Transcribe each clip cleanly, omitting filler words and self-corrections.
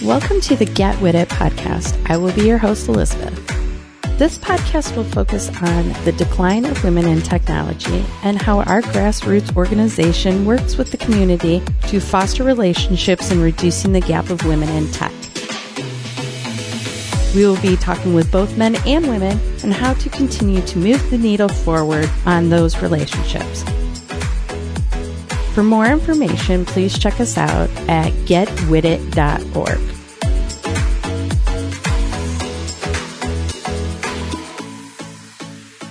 Welcome to the Get With It podcast. I will be your host, Elizabeth. This podcast will focus on the decline of women in technology and how our grassroots organization works with the community to foster relationships and reducing the gap of women in tech. We will be talking with both men and women on how to continue to move the needle forward on those relationships. For more information, please check us out at getwithit.org.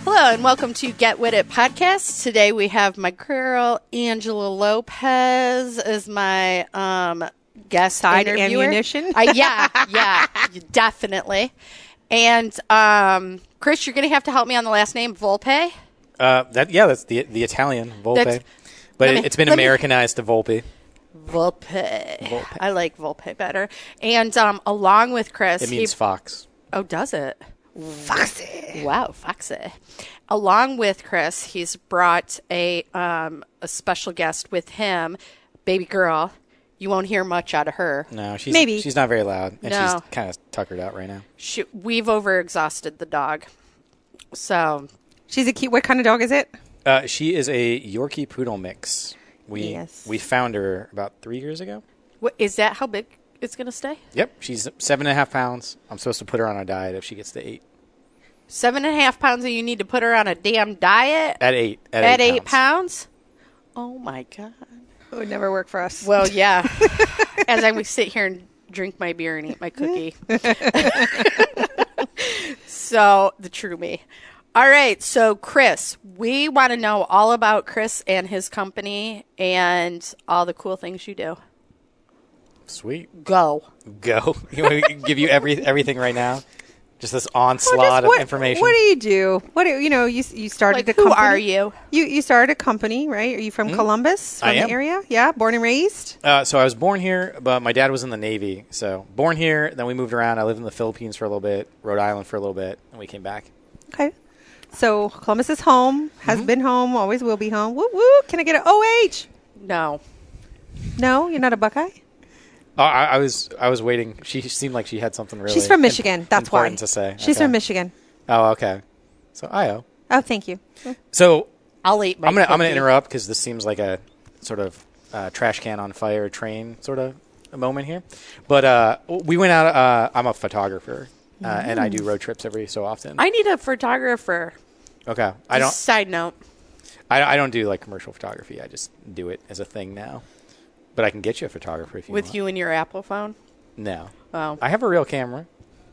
Hello and welcome to Get With It podcast. Today we have my girl Angela Lopez as my guest side interviewer. Ammunition. Yeah, definitely. And Chris, you're going to have to help me on the last name, Volpe. That's the Italian Volpe. But it's been Americanized to Volpe. Volpe. I like Volpe better. And along with Chris... It means fox. Oh, does it? Foxy. Wow, foxy. Along with Chris, he's brought a special guest with him, baby girl. You won't hear much out of her. No, she's not very loud. And No. she's kind of tuckered out right now. We've overexhausted the dog. So... She's a cute... What kind of dog is it? She is a Yorkie Poodle mix. We found her about 3 years ago. What, is that how big it's going to stay? Yep. She's 7.5 pounds. I'm supposed to put her on a diet if she gets to 8. 7.5 pounds and you need to put her on a damn diet? At 8. At 8 pounds? Oh, my God. It would never work for us. Well, yeah. As I would sit here and drink my beer and eat my cookie. So, the true me. All right. So, Chris, we want to know all about Chris and his company and all the cool things you do. Sweet. Go. You want me to give you everything right now? Just this onslaught of information. What do you do? You started a company. Who are you? You started a company, right? Are you from Columbus? From I am. The area? Yeah, born and raised? So I was born here, but my dad was in the Navy. So born here, then we moved around. I lived in the Philippines for a little bit, Rhode Island for a little bit, and we came back. Okay. So Columbus is home, has been home, always will be home. Woo woo! Can I get an OH? No. No, you're not a Buckeye? Oh, I was waiting. She seemed like she had something really. She's from Michigan. That's why. Important to say. She's from Michigan. Oh, okay. So Io. Oh, thank you. So I'll eat my I'm gonna cookie. interrupt because this seems like a sort of trash can on fire train sort of a moment here. But we went out. I'm a photographer, and I do road trips every so often. I need a photographer. Okay. I don't. Side note. I don't do like commercial photography. I just do it as a thing now. But I can get you a photographer if you want. With you and your Apple phone? No. Oh. I have a real camera.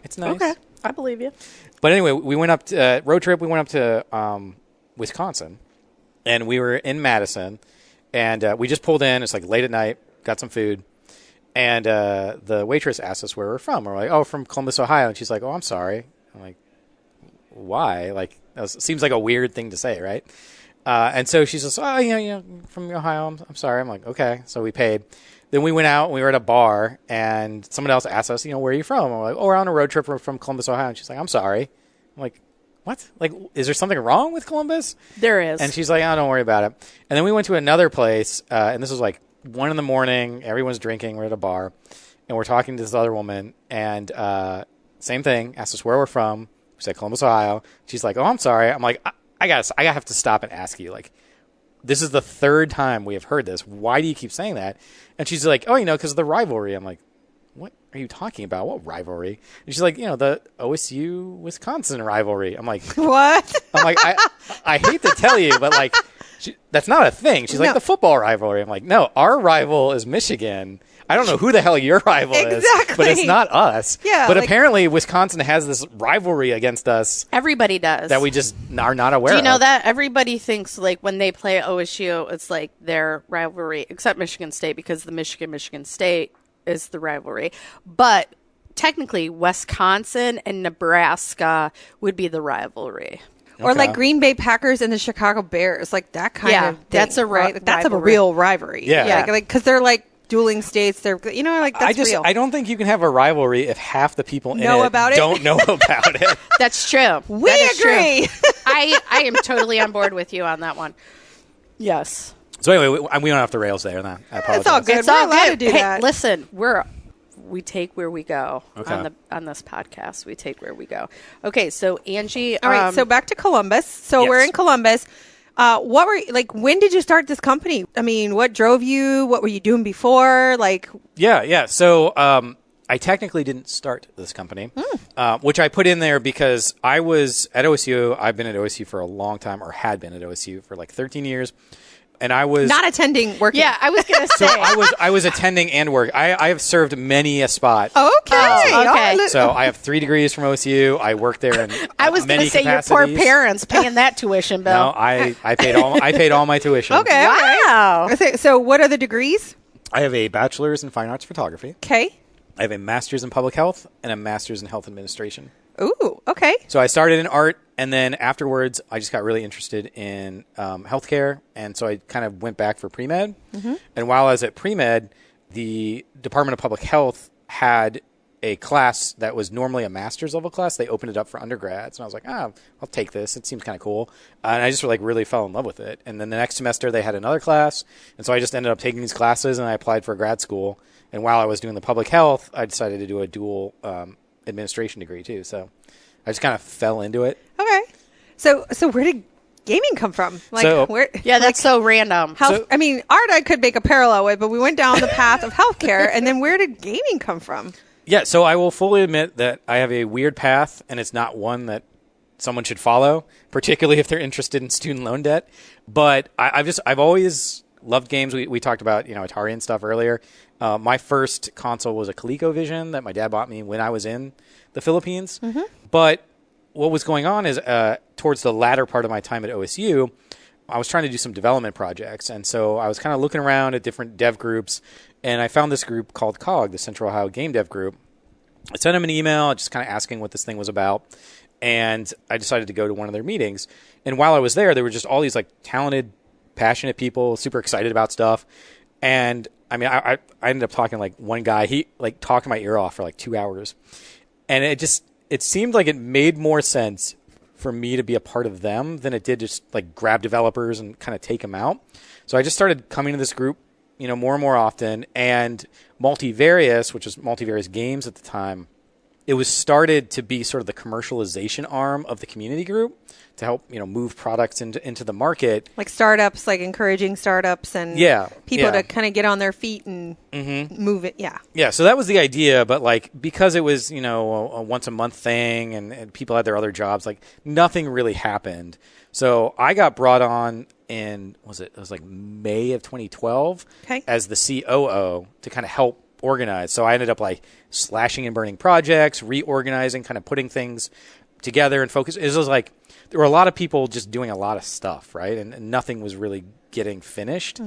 It's nice. Okay. I believe you. But anyway, we went up to road trip. We went up to Wisconsin, and we were in Madison, and we just pulled in. It's like late at night. Got some food, and the waitress asked us where we're from. We're like, "Oh, from Columbus, Ohio." And she's like, "Oh, I'm sorry." I'm like, "Why?" Like, seems like a weird thing to say, right? And so she says, "Oh, from Ohio. I'm sorry." I'm like, "Okay." So we paid. Then we went out and we were at a bar, and someone else asked us, "Where are you from?" I'm like, "Oh, we're on a road trip from Columbus, Ohio." And she's like, "I'm sorry." I'm like, "What? Like, is there something wrong with Columbus?" There is. And she's like, "Oh, don't worry about it." And then we went to another place, and this was like 1 a.m. Everyone's drinking. We're at a bar, and we're talking to this other woman, and same thing. Asked us where we're from. We said Columbus, Ohio. She's like, "Oh, I'm sorry." I'm like, I have to stop and ask you, like, this is the third time we have heard this. Why do you keep saying that? And she's like, "Oh, because of the rivalry." I'm like, "What are you talking about? What rivalry?" And she's like, the OSU Wisconsin rivalry. I'm like, What? I'm like, I hate to tell you, but like, that's not a thing. She's like, No. the football rivalry. I'm like, no, our rival is Michigan. I don't know who the hell your rival is, but it's not us. Yeah, but like- apparently Wisconsin has this rivalry against us Everybody does. that we just are not aware Do of. you know that? Everybody thinks, like, when they play OSU, it's like their rivalry, except Michigan State, because the Michigan State is the rivalry. But technically, Wisconsin and Nebraska would be the rivalry. Or Okay. like Green Bay Packers and the Chicago Bears, like that kind Yeah, of thing, that's a right? Like, that's a rivalry. real rivalry. Yeah. like because they're like dueling states. They're that's real. I don't think you can have a rivalry if half the people in Know it about it? don't know about it. That's true. We That is agree. true. I am totally on board with you on that one. Yes. So anyway, we went off the rails there. And I apologize. It's all good. It's We're all allowed good. to do Hey, that. listen, we're we take where we go Okay. on this podcast. We take where we go. Okay, so Angie. All right, so back to Columbus. So Yes. we're in Columbus. What were like? When did you start this company? I mean, what drove you? What were you doing before? Like, Yeah. So I technically didn't start this company, which I put in there because I was at OSU. I've been at OSU for a long time, or had been at OSU for like 13 years. And I was not attending, working. yeah, I was going to say. So I was attending and work. I have served many a spot. Okay. okay. Oh, So I have 3 degrees from OSU. I work there in I was going many to say capacities. your poor parents paying that tuition bill. No, I paid all my tuition. Okay. Wow. Okay. So what are the degrees? I have a bachelor's in fine arts photography. Okay. I have a master's in public health and a master's in health administration. Ooh. Okay. So I started in art, and then afterwards, I just got really interested in healthcare, and so I kind of went back for pre-med. And while I was at pre-med, the Department of Public Health had a class that was normally a master's level class. They opened it up for undergrads, and I was like, I'll take this. It seems kind of cool. And I just really fell in love with it. And then the next semester, they had another class, and so I just ended up taking these classes, and I applied for grad school. And while I was doing the public health, I decided to do a dual administration degree too. So I just kind of fell into it. Okay. So where did gaming come from? Like, So- where? Yeah, that's so random. Health, So- I mean, art I could make a parallel with, but we went down the path of healthcare, and then where did gaming come from? Yeah, so I will fully admit that I have a weird path, and it's not one that someone should follow, particularly if they're interested in student loan debt. But I've always loved games. We talked about Atari and stuff earlier. My first console was a ColecoVision that my dad bought me when I was in the Philippines. But what was going on is towards the latter part of my time at OSU, I was trying to do some development projects. And so I was kind of looking around at different dev groups, and I found this group called COG, the Central Ohio Game Dev Group. I sent them an email just kind of asking what this thing was about, and I decided to go to one of their meetings. And while I was there were just all these talented, passionate people, super excited about stuff. And I mean, I ended up talking to one guy. He talked my ear off for 2 hours, and it seemed like it made more sense for me to be a part of them than it did just grab developers and kind of take them out. So I just started coming to this group, more and more often. And Multivarious, which was Multivarious Games at the time, it was started to be sort of the commercialization arm of the community group to help, move products into the market. Like startups, encouraging startups and people to kind of get on their feet and move it. Yeah. Yeah. So that was the idea. But because it was, a once a month thing and people had their other jobs, nothing really happened. So I got brought on in, it was May of 2012 as the COO to kind of help organize. So I ended up slashing and burning projects, reorganizing, kind of putting things together and focus. It was there were a lot of people just doing a lot of stuff, right? And nothing was really getting finished.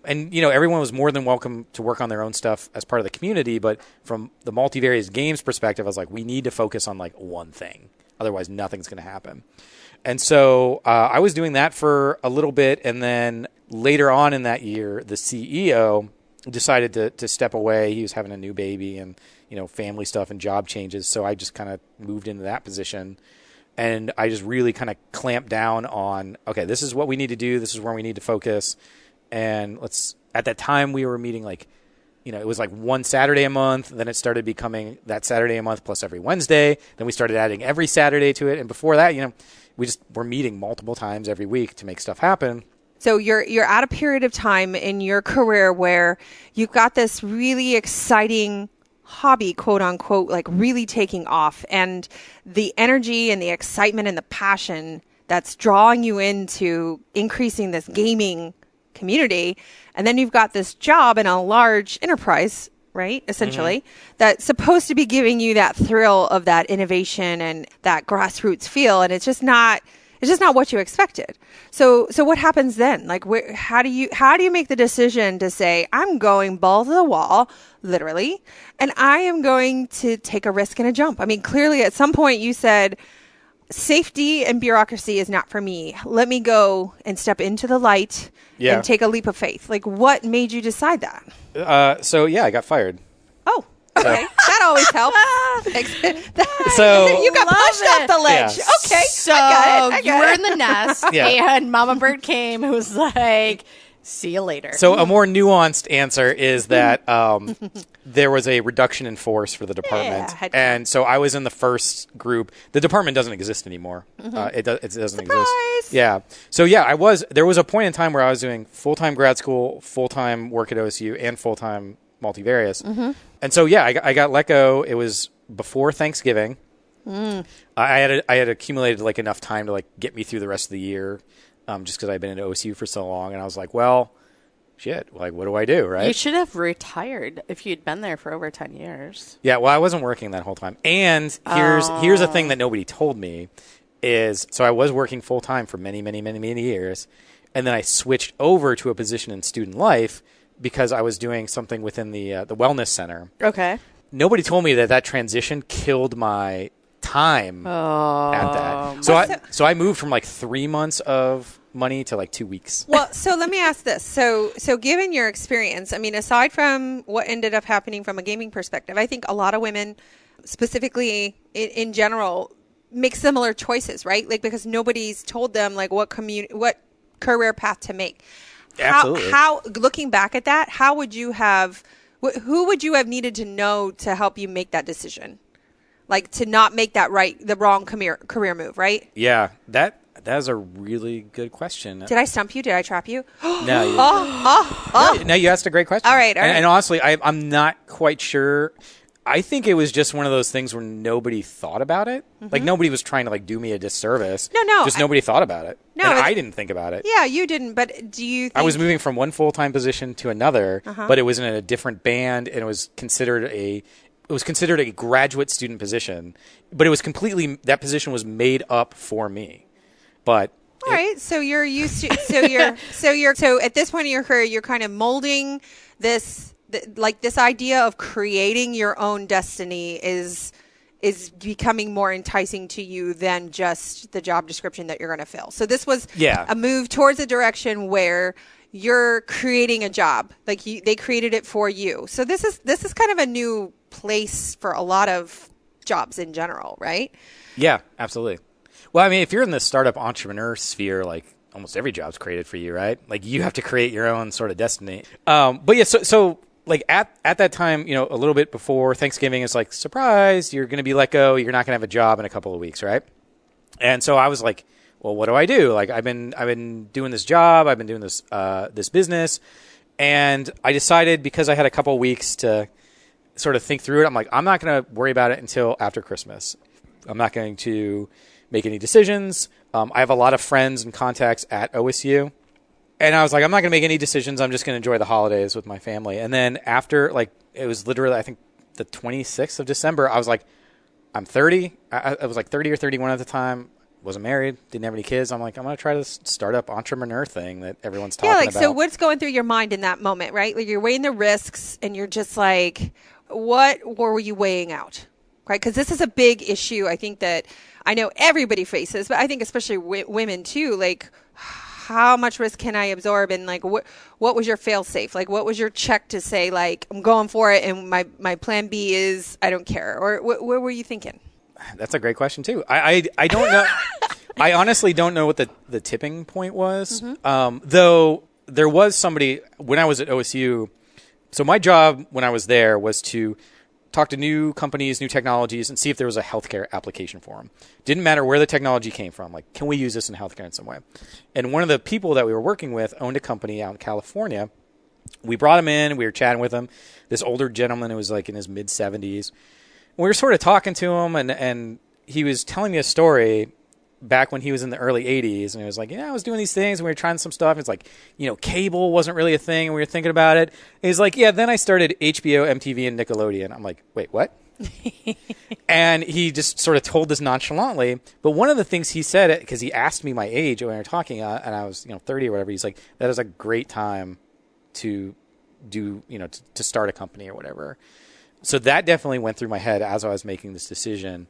And, everyone was more than welcome to work on their own stuff as part of the community. But from the Multivarious Games perspective, I was we need to focus on one thing. Otherwise, nothing's going to happen. And so I was doing that for a little bit. And then later on in that year, the CEO decided to step away. He was having a new baby and, family stuff and job changes. So I just kind of moved into that position. And I just really kind of clamped down on, okay, this is what we need to do. This is where we need to focus. And at that time we were meeting it was one Saturday a month. Then it started becoming that Saturday a month plus every Wednesday. Then we started adding every Saturday to it. And before that, we just were meeting multiple times every week to make stuff happen. So you're at a period of time in your career where you've got this really exciting hobby, quote unquote, really taking off, and the energy and the excitement and the passion that's drawing you into increasing this gaming community. And then you've got this job in a large enterprise, right? Essentially, that's supposed to be giving you that thrill of that innovation and that grassroots feel. And it's just not what you expected. So what happens then? How do you make the decision to say, I'm going balls to the wall, literally, and I am going to take a risk and a jump? I mean, clearly at some point you said, safety and bureaucracy is not for me. Let me go and step into the light and take a leap of faith. What made you decide that? I got fired. Oh, okay. That always helps. So you got pushed off the ledge. Yeah. Okay. So I got it. you were in the nest, Yeah. and Mama Bird came, who was see you later. So a more nuanced answer is that there was a reduction in force for the department. Yeah, and so I was in the first group. The department doesn't exist anymore. It doesn't exist. Yeah. So yeah, there was a point in time where I was doing full-time grad school, full-time work at OSU, and full-time multivarious. And so yeah, I got let go. It was before Thanksgiving. I had accumulated like enough time to like get me through the rest of the year, just because I'd been at OSU for so long, and I was like, well, shit, like what do I do, right? You should have retired if you'd been there for over 10 years. Yeah, well, I wasn't working that whole time, and here's a thing that nobody told me is so I was working full time for many years, and then I switched over to a position in student life because I was doing something within the wellness center. Okay. Nobody told me that transition killed my time at that. So I moved from like 3 months of money to like 2 weeks. Well, so let me ask this. So given your experience, I mean, aside from what ended up happening from a gaming perspective, I think a lot of women, specifically in general, make similar choices, right? Like because nobody's told them like what career path to make. Absolutely. How looking back at that, how would you have? Who would you have needed to know to help you make that decision? Like to not make the wrong career move, right? Yeah, that is a really good question. Did I stump you? Did I trap you? No, no, you asked a great question. All right. And honestly, I'm not quite sure. I think it was just one of those things where nobody thought about it. Like nobody was trying to like do me a disservice. No. Just nobody thought about it. No, and I didn't think about it. Yeah, you didn't. But do you think... I was moving from one full-time position to another, but it was in a different band, and it was considered a graduate student position. But it was that position was made up for me. But all right, so you're used to so at this point in your career, you're kind of molding this idea of creating your own destiny is becoming more enticing to you than just the job description that you're going to fill. So this was a move towards a direction where you're creating a job, like they created it for you. So this is kind of a new place for a lot of jobs in general, right? Yeah, absolutely. Well, I mean, if you're in the startup entrepreneur sphere, like almost every job's created for you, right? Like you have to create your own sort of destiny. But yeah, so like at that time, you know, a little bit before Thanksgiving, it's like, surprise, you're going to be let go. You're not going to have a job in a couple of weeks, right? And so I was like, well, what do I do? Like I've been doing this job. I've been doing this this business. And I decided, because I had a couple of weeks to sort of think through it, I'm like, I'm not going to worry about it until after Christmas. I'm not going to make any decisions. I have a lot of friends and contacts at OSU. And I was like, I'm not going to make any decisions. I'm just going to enjoy the holidays with my family. And then after, like, it was literally, I think, the 26th of December, I was like, I'm 30. I was like 30 or 31 at the time. Wasn't married. Didn't have any kids. I'm like, I'm going to try this startup entrepreneur thing that everyone's talking about. So what's going through your mind in that moment, right? Like, you're weighing the risks and you're just like, what were you weighing out? Right? Because this is a big issue. I think that I know everybody faces, but I think especially women too, like, how much risk can I absorb? And like, what was your fail safe? Like, what was your check to say, like, I'm going for it, and my plan B is I don't care? Or what were you thinking? That's a great question too. I don't know. I honestly don't know what the tipping point was. Though there was somebody when I was at OSU. So my job when I was there was to talk to new companies, new technologies, and see if there was a healthcare application for them. Didn't matter where the technology came from. Like, can we use this in healthcare in some way? And one of the people that we were working with owned a company out in California. We brought him in. We were chatting with him. This older gentleman who was like in his mid-70s. We were sort of talking to him, and he was telling me a story back when he was in the early 80s. And he was like, yeah, I was doing these things, and we were trying some stuff. It's like, you know, cable wasn't really a thing, and we were thinking about it. And he's like, yeah, then I started HBO, MTV, and Nickelodeon. I'm like, wait, what? And he just sort of told this nonchalantly. But one of the things he said, because he asked me my age when we were talking, and I was, 30 or whatever, he's like, that is a great time to do, to start a company or whatever. So that definitely went through my head as I was making this decision.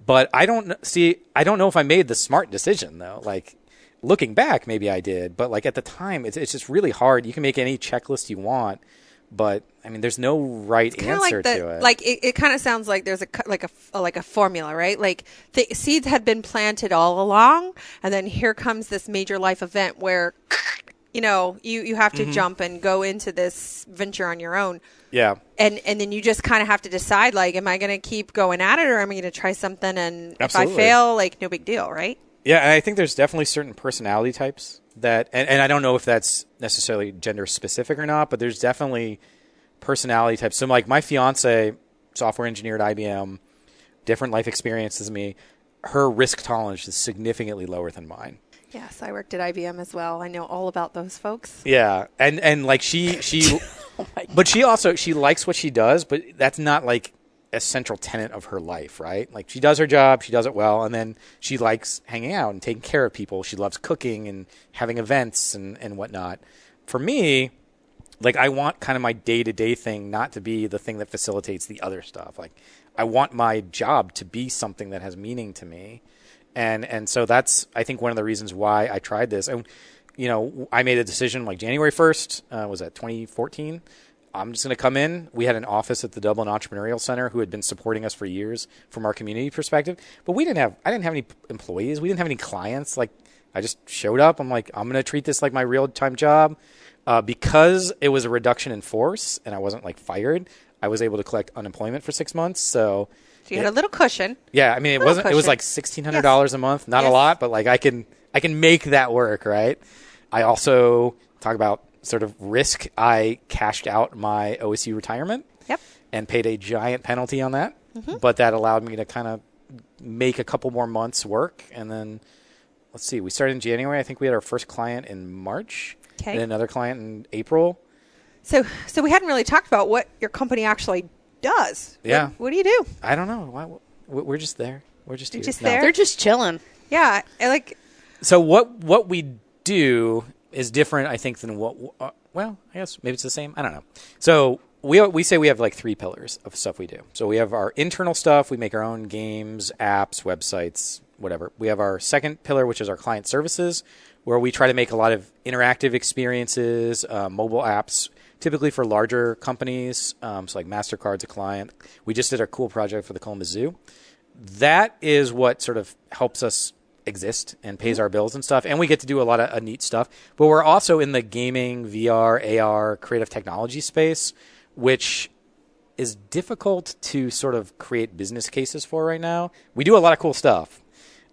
But I don't know if I made the smart decision, though. Like, looking back, maybe I did. But, like, at the time, it's just really hard. You can make any checklist you want. But, I mean, there's no right answer to it. Like, it kind of sounds like there's a formula, right? Like, the seeds had been planted all along. And then here comes this major life event where, you have to jump and go into this venture on your own. Yeah. And then you just kind of have to decide, like, am I going to keep going at it, or am I going to try something? And Absolutely. if I fail, like, no big deal, right? Yeah, and I think there's definitely certain personality types that, and I don't know if that's necessarily gender specific or not, but there's definitely personality types. So, like, my fiance, software engineer at IBM, different life experiences than me, her risk tolerance is significantly lower than mine. Yes, I worked at IBM as well. I know all about those folks. Yeah, and like she but she likes what she does, but that's not like a central tenet of her life, right? Like, she does her job, she does it well, and then she likes hanging out and taking care of people. She loves cooking and having events and whatnot. For me, like, I want kind of my day-to-day thing not to be the thing that facilitates the other stuff. Like, I want my job to be something that has meaning to me. And so that's, I think, one of the reasons why I tried this. And, I made a decision like January 1st, was that 2014? I'm just going to come in. We had an office at the Dublin Entrepreneurial Center who had been supporting us for years from our community perspective. But I didn't have any employees. We didn't have any clients. Like, I just showed up. I'm like, I'm going to treat this like my real-time job. Because it was a reduction in force and I wasn't like fired, I was able to collect unemployment for 6 months. So you had a little cushion. Yeah, I mean, it was like $1,600 a month, not a lot, but like I can make that work, right? I also talk about sort of risk. I cashed out my OSU retirement. Yep. And paid a giant penalty on that, but that allowed me to kind of make a couple more months work. And then let's see, we started in January. I think we had our first client in March. Okay. And another client in April. So we hadn't really talked about what your company actually does. Yeah. What do you do? I don't know. We're just there. We're just here. Just No. there? They're just chilling. Yeah. So what we do is different, I think, than what. Well, I guess maybe it's the same. I don't know. So we say we have like 3 pillars of stuff we do. So we have our internal stuff. We make our own games, apps, websites, whatever. We have our second pillar, which is our client services, where we try to make a lot of interactive experiences, mobile apps, typically for larger companies. So like MasterCard's a client. We just did a cool project for the Columbus Zoo. That is what sort of helps us exist and pays our bills and stuff. And we get to do a lot of neat stuff. But we're also in the gaming, VR, AR, creative technology space, which is difficult to sort of create business cases for right now. We do a lot of cool stuff,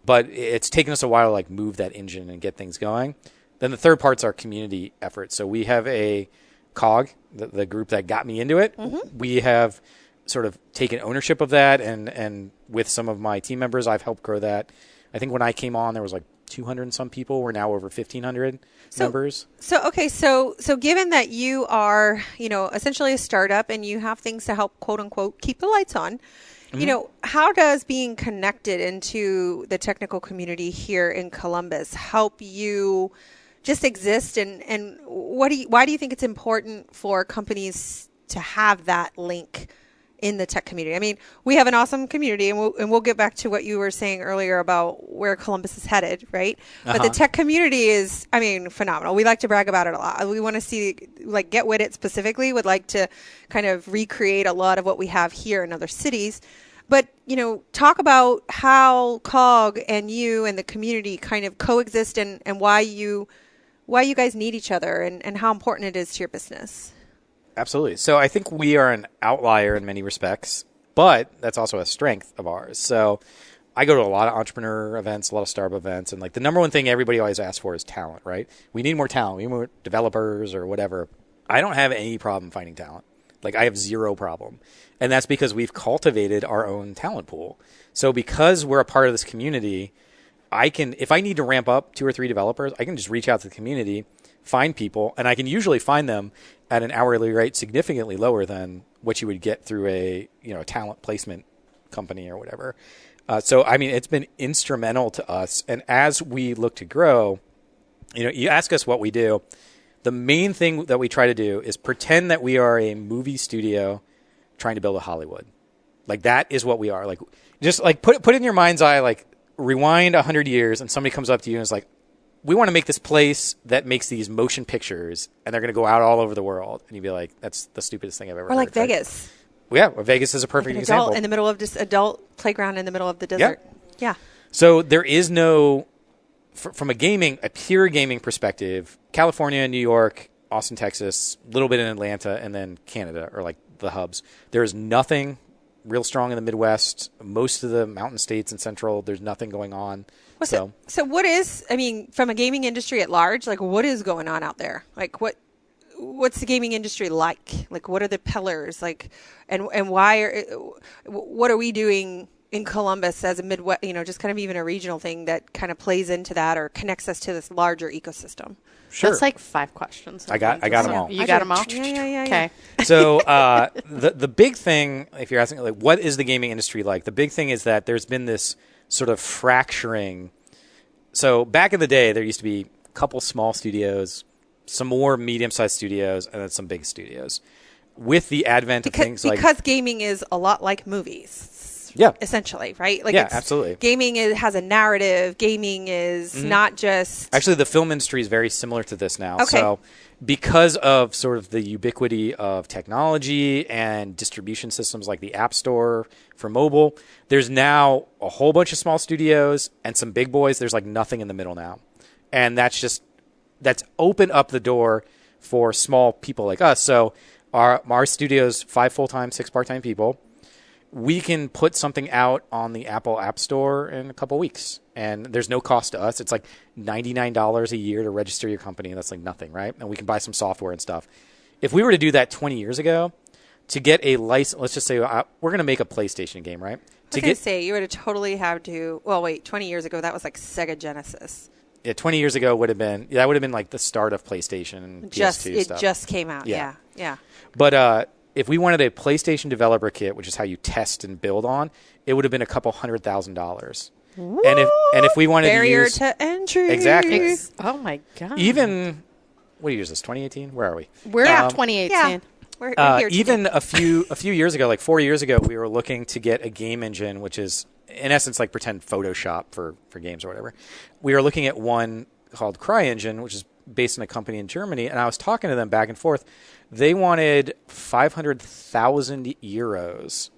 but it's taken us a while to like move that engine and get things going. Then the third part's our community effort. So we have a COG, the group that got me into it. We have sort of taken ownership of that, and with some of my team members, I've helped grow that. I think when I came on, there was like 200 and some people. We're now over 1,500 members. So given that you are, essentially a startup and you have things to help, quote unquote, keep the lights on, how does being connected into the technical community here in Columbus help you just exist? And why do you think it's important for companies to have that link in the tech community? I mean, we have an awesome community, and we'll get back to what you were saying earlier about where Columbus is headed, right? But the tech community is, phenomenal. We like to brag about it a lot. We want to see, like, Get With It specifically would like to kind of recreate a lot of what we have here in other cities. But, talk about how COG and you and the community kind of coexist, and why you guys need each other, and how important it is to your business. Absolutely. So I think we are an outlier in many respects, but that's also a strength of ours. So I go to a lot of entrepreneur events, a lot of startup events, and like the number one thing everybody always asks for is talent, right? We need more talent. We need more developers or whatever. I don't have any problem finding talent. Like, I have zero problem. And that's because we've cultivated our own talent pool. So because we're a part of this community, if I need to ramp up 2 or 3 developers, I can just reach out to the community, find people, and I can usually find them at an hourly rate significantly lower than what you would get through a talent placement company or whatever. So it's been instrumental to us. And as we look to grow, you ask us what we do. The main thing that we try to do is pretend that we are a movie studio trying to build a Hollywood. Like, that is what we are. Like, just like put it in your mind's eye, like rewind 100 years and somebody comes up to you and is like, we want to make this place that makes these motion pictures, and they're going to go out all over the world. And you'd be like, that's the stupidest thing I've ever heard. Or like Vegas. Yeah, Vegas is a perfect example. In the middle of this adult playground in the middle of the desert. Yeah. So there is no from a pure gaming perspective, California, New York, Austin, Texas, a little bit in Atlanta, and then Canada are like the hubs. There is nothing real strong in the Midwest. Most of the mountain states and central, there's nothing going on. So what is, I mean, from a gaming industry at large, like what is going on out there? Like what's the gaming industry like? Like what are the pillars? Like, and what are we doing in Columbus as a Midwest, just kind of even a regional thing that kind of plays into that or connects us to this larger ecosystem? Sure. That's like 5 questions. I got them all. You got them all? Yeah. Okay. So the big thing, if you're asking, like, what is the gaming industry like? The big thing is that there's been this sort of fracturing. So back in the day, there used to be a couple small studios, some more medium-sized studios, and then some big studios. With the advent of things like... Because gaming is a lot like movies. Yeah. Essentially, right? Like yeah, absolutely. Gaming has a narrative. Gaming is not just... Actually, the film industry is very similar to this now. Okay. So because of sort of the ubiquity of technology and distribution systems like the App Store for mobile, there's now a whole bunch of small studios and some big boys. There's like nothing in the middle now. And that's opened up the door for small people like us. So our studio's 5 full-time, 6 part-time people. We can put something out on the Apple App Store in a couple weeks, and there's no cost to us. It's like $99 a year to register your company. That's like nothing, right? And we can buy some software and stuff. If we were to do that 20 years ago, to get a license, let's just say we're going to make a PlayStation game, right? You would have totally have to. Well, wait, 20 years ago that was like Sega Genesis. Yeah, 20 years ago would have been like the start of PlayStation and PS2 stuff. It just came out. Yeah. But if we wanted a PlayStation developer kit, which is how you test and build on, it would have been a couple $100,000. And if we wanted barrier to use to entry. Exactly. Oh my God. Even what year is this? 2018? Where are we? We're at 2018. Yeah. We're here even a few years ago, like 4 years ago, we were looking to get a game engine, which is in essence like pretend Photoshop for games or whatever. We were looking at one called CryEngine, which is based in a company in Germany, and I was talking to them back and forth. They wanted 500,000 euros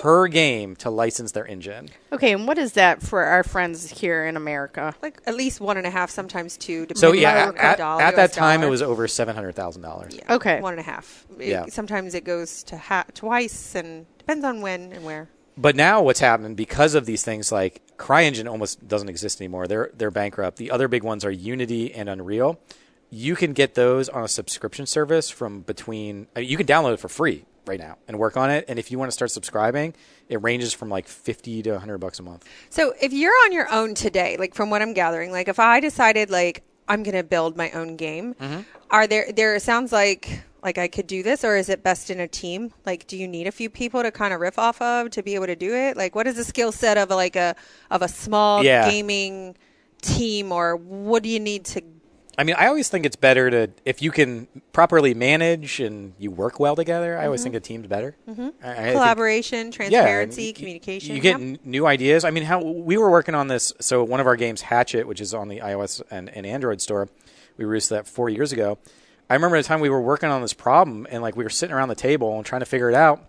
per game to license their engine. Okay, and what is that for our friends here in America? Like at least 1.5, sometimes 2. So yeah, at that time it was over $700,000. Yeah, okay, 1.5. Yeah. Sometimes it goes to twice, and depends on when and where. But now what's happening because of these things, like CryEngine almost doesn't exist anymore. They're bankrupt. The other big ones are Unity and Unreal. You can get those on a subscription service from you can download it for free right now and work on it. And if you want to start subscribing, it ranges from like $50 to $100 a month. So if you're on your own today, like from what I'm gathering, like if I decided like I'm going to build my own game, are there sounds like I could do this, or is it best in a team? Like, do you need a few people to kind of riff off of to be able to do it? Like, what is the skill set of a small gaming team, or what do you need to? I mean, I always think it's better if you can properly manage and you work well together. I always think a team's better. Collaboration, transparency, communication. You get new ideas. I mean, how we were working on this. So one of our games, Hatchet, which is on the iOS and Android store, we released that 4 years ago. I remember the time we were working on this problem, and like we were sitting around the table and trying to figure it out.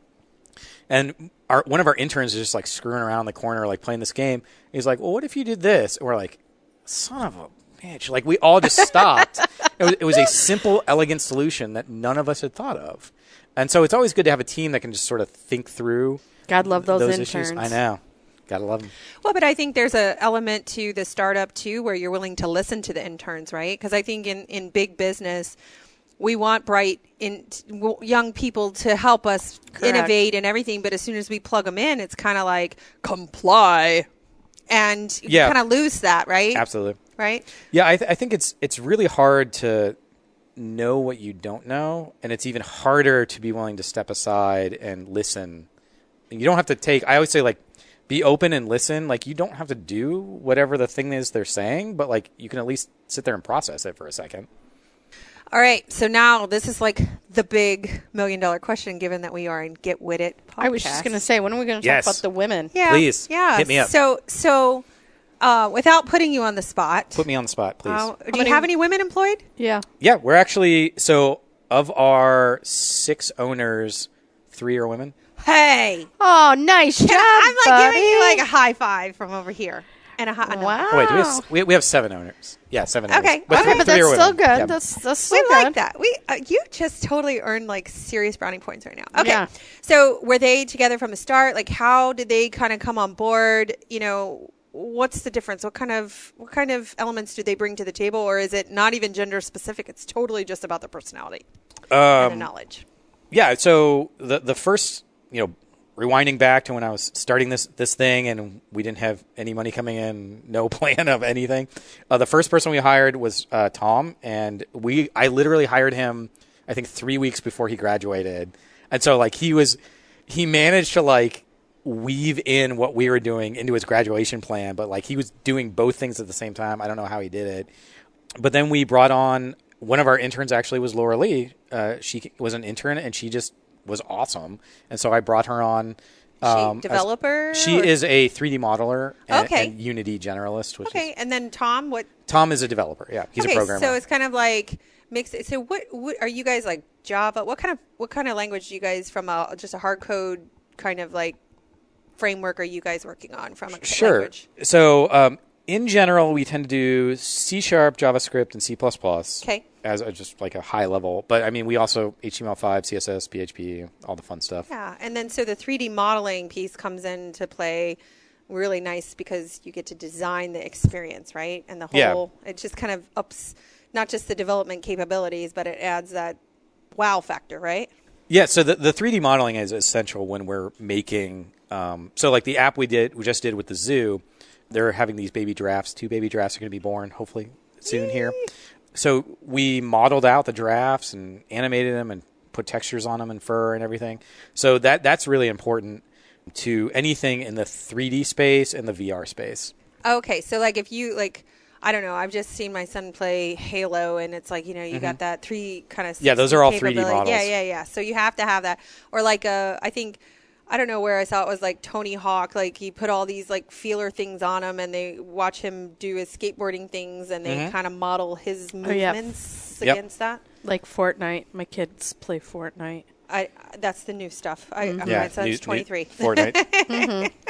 And one of our interns is just like screwing around in the corner, like playing this game. He's like, "Well, what if you did this?" And we're like, "Son of a bitch!" Like we all just stopped. It was a simple, elegant solution that none of us had thought of. And so it's always good to have a team that can just sort of think through. God love those interns. Issues. I know. Gotta love them. Well, but I think there's an element to the startup too, where you're willing to listen to the interns, right? Because I think in big business, we want bright young people to help us innovate and everything. But as soon as we plug them in, it's kind of like comply, and you kind of lose that, right? Absolutely. Right. Yeah, I think it's really hard to know what you don't know, and it's even harder to be willing to step aside and listen. You don't have to take. I always say like, be open and listen. Like you don't have to do whatever the thing is they're saying, but like you can at least sit there and process it for a second. All right, so now this is like the big $1 million question, given that we are in Get With It podcast. I was just going to say, when are we going to talk about the women? Yeah, please, yeah. hit me up. So, without putting you on the spot, put me on the spot, please. Do you have any women employed? Yeah, we're actually of our 6 owners, 3 are women. Hey! Oh, nice job! I'm like buddy. giving you like a high five from over here. and a hot. Wow. Oh, wait, we have 7 owners. Yeah, 7 owners. Okay. Okay, but that's still good. Yeah. That's still We good. like that. You just totally earned like serious brownie points right now. Okay. Yeah. So were they together from the start? Like, how did they kind of come on board? You know, what's the difference? What kind of elements do they bring to the table, or is it not even gender specific? It's totally just about the personality and the knowledge. Yeah. So the first, rewinding back to when I was starting this thing and we didn't have any money coming in, no plan of anything. The first person we hired was Tom, and I literally hired him, I think 3 weeks before he graduated. And so like he managed to like weave in what we were doing into his graduation plan, but like he was doing both things at the same time. I don't know how he did it. But then we brought on one of our interns, actually was Laura Lee. She was an intern and she just was awesome. And so I brought her on. She developer? She is a 3D modeler and Unity generalist. Okay. And then Tom, what? Tom is a developer. Yeah. He's a programmer. So it's kind of like so what are you guys like Java? What kind of language do you guys from just a hard code kind of like framework are you guys working on from a language? So in general, we tend to do C#, JavaScript, and C++. Okay. As just like a high level. But I mean, we also HTML5, CSS, PHP, all the fun stuff. Yeah. And then so the 3D modeling piece comes into play really nice because you get to design the experience, right? And the whole, it just kind of ups not just the development capabilities, but it adds that wow factor, right? Yeah. So the 3D modeling is essential when we're making, so like the app we just did with the zoo, they're having these baby giraffes. 2 baby giraffes are going to be born hopefully soon here. So we modeled out the giraffes and animated them and put textures on them and fur and everything. So that's really important to anything in the 3D space and the VR space. Okay. So like if you like, I don't know, I've just seen my son play Halo and it's like, you got that 3 kind of. Yeah, those are all 3D models. Yeah. So you have to have that. Or like I think, I don't know where I saw it was like Tony Hawk, like he put all these like feeler things on him and they watch him do his skateboarding things and they kind of model his movements against that. Like Fortnite. My kids play Fortnite. That's the new stuff. My son's 23. Fortnite.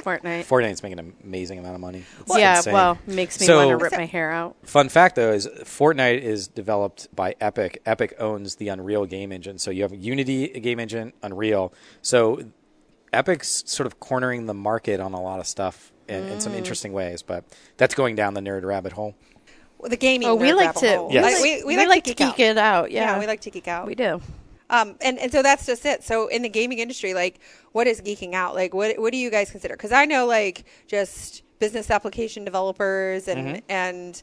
Fortnite. Fortnite's making an amazing amount of money. It's insane. Well, makes me want to rip my hair out. Fun fact, though, is Fortnite is developed by Epic. Epic owns the Unreal game engine. So you have Unity game engine, Unreal. So Epic's sort of cornering the market on a lot of stuff in some interesting ways, but that's going down the nerd rabbit hole. Well, the gaming. We like to. Yes. We like to geek it out. Yeah, we like to geek out. We do. And so that's just it. So in the gaming industry, like, what is geeking out? Like, what do you guys consider? Because I know, like, just business application developers and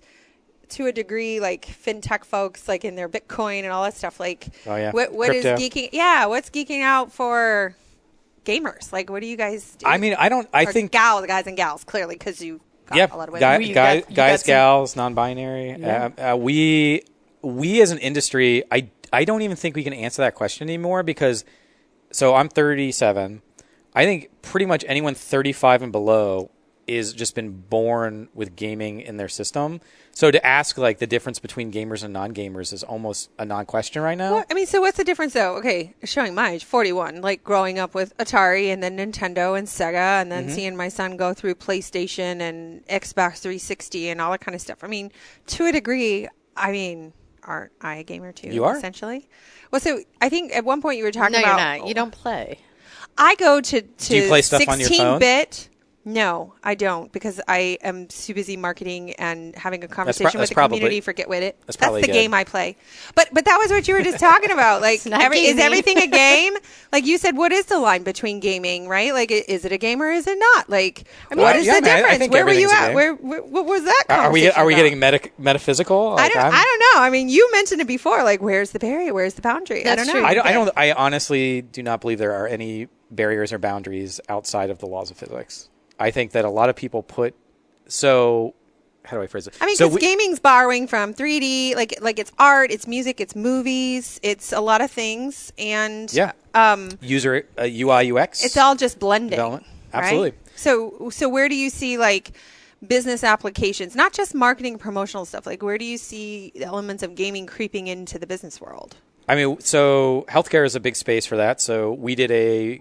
to a degree, like fintech folks, like in their Bitcoin and all that stuff. Like, what is geeking? Yeah, what's geeking out for gamers? Like, what do you guys do? I mean, I think guys and gals, clearly, because you got a lot of women. Guys, gals, non-binary. Yeah. We as an industry, I don't even think we can answer that question anymore because, so I'm 37. I think pretty much anyone 35 and below is just been born with gaming in their system. So to ask like the difference between gamers and non-gamers is almost a non-question right now. Well, I mean, so what's the difference though? Okay, showing my age, 41, like growing up with Atari and then Nintendo and Sega and then seeing my son go through PlayStation and Xbox 360 and all that kind of stuff. I mean, to a degree, aren't I a gamer too? You are? Essentially. Well, so I think at one point you were talking about... about... No, you're not. You don't play. I go to Do you play stuff on your phone? 16-bit... No, I don't, because I am too busy marketing and having a conversation with the community. Forget with it. That's the game I play. But that was what you were just talking about. Like, is everything a game? Like you said, what is the line between gaming, right? Like, is it a game or is it not? Like, what is the difference? Where were you at? What was that conversation Are we getting metaphysical? Like, I don't know. I mean, you mentioned it before. Like, where's the barrier? Where's the boundary? That's I don't know. true. I honestly do not believe there are any barriers or boundaries outside of the laws of physics. I think that a lot of people how do I phrase it? I mean, because gaming's borrowing from 3D, like it's art, it's music, it's movies, it's a lot of things, and user UI UX. It's all just blending. Development. Absolutely. Right? So where do you see like business applications, not just marketing, promotional stuff? Like where do you see elements of gaming creeping into the business world? I mean, so healthcare is a big space for that. So we did a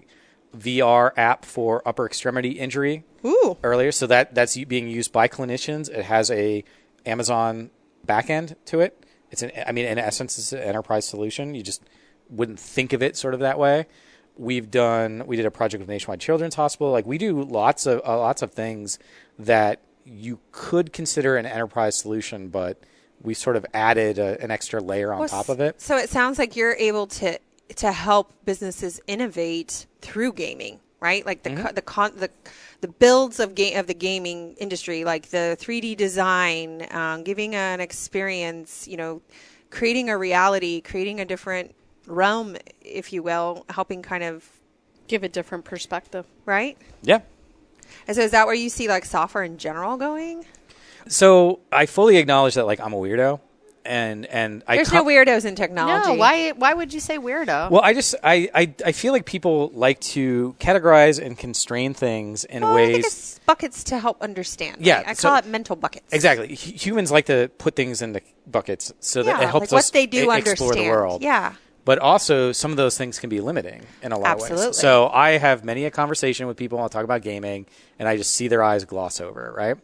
VR app for upper extremity injury earlier. So that's being used by clinicians. It has a Amazon backend to it. In essence, it's an enterprise solution. You just wouldn't think of it sort of that way. We did a project with Nationwide Children's Hospital. Like, we do lots of things that you could consider an enterprise solution, but we sort of added an extra layer on top of it. So it sounds like you're able to help businesses innovate through gaming, right? Like the builds of the gaming industry, like the 3D design, giving an experience, creating a reality, creating a different realm, if you will, helping kind of give a different perspective, right? Yeah. And so is that where you see like software in general going? So I fully acknowledge that, like, I'm a weirdo. And there's no weirdos in technology. No, why would you say weirdo? Well, I feel like people like to categorize and constrain things in ways. I think it's buckets to help understand. Yeah, right? I call it mental buckets. Exactly. Humans like to put things into buckets so that it helps like us what they do explore understand. the world. Yeah. But also, some of those things can be limiting in a lot of ways. So I have many a conversation with people. I'll talk about gaming, and I just see their eyes gloss over it, right?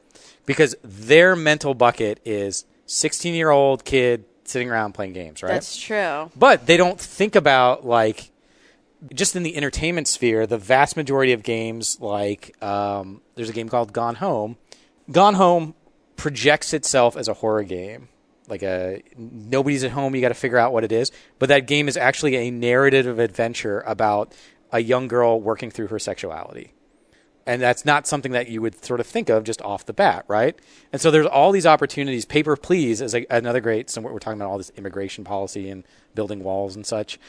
Because their mental bucket is 16-year-old kid sitting around playing games, right? That's true. But they don't think about, like, just in the entertainment sphere, the vast majority of games, like there's a game called Gone Home. Gone Home projects itself as a horror game. Like, nobody's at home, you got to figure out what it is. But that game is actually a narrative adventure about a young girl working through her sexuality. And that's not something that you would sort of think of just off the bat, right? And so there's all these opportunities. Paper Please is another great, so we're talking about all this immigration policy and building walls and such.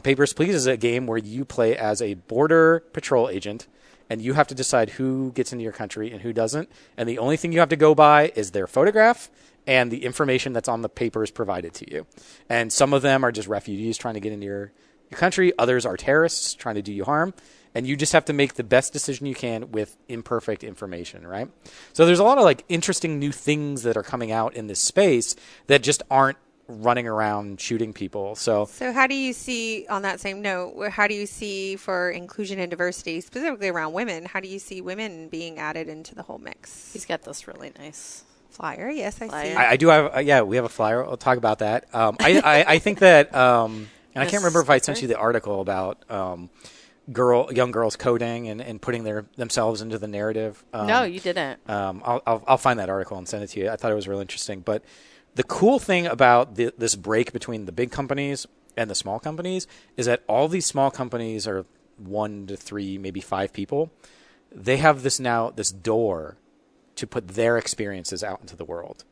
Papers, Please is a game where you play as a border patrol agent, and you have to decide who gets into your country and who doesn't. And the only thing you have to go by is their photograph and the information that's on the papers provided to you. And some of them are just refugees trying to get into your country. Others are terrorists trying to do you harm. And you just have to make the best decision you can with imperfect information, right? So there's a lot of, like, interesting new things that are coming out in this space that just aren't running around shooting people. So how do you see, on that same note, how do you see for inclusion and diversity, specifically around women, how do you see women being added into the whole mix? He's got this really nice flyer. Yes, I see. I do have, we have a flyer. I'll talk about that. I think that, and I can't remember if I sent you the article about young girls coding and putting themselves into the narrative. No, you didn't. I'll find that article and send it to you. I thought it was really interesting. But the cool thing about this break between the big companies and the small companies is that all these small companies are 1 to 3, maybe 5 people. They have this door to put their experiences out into the world.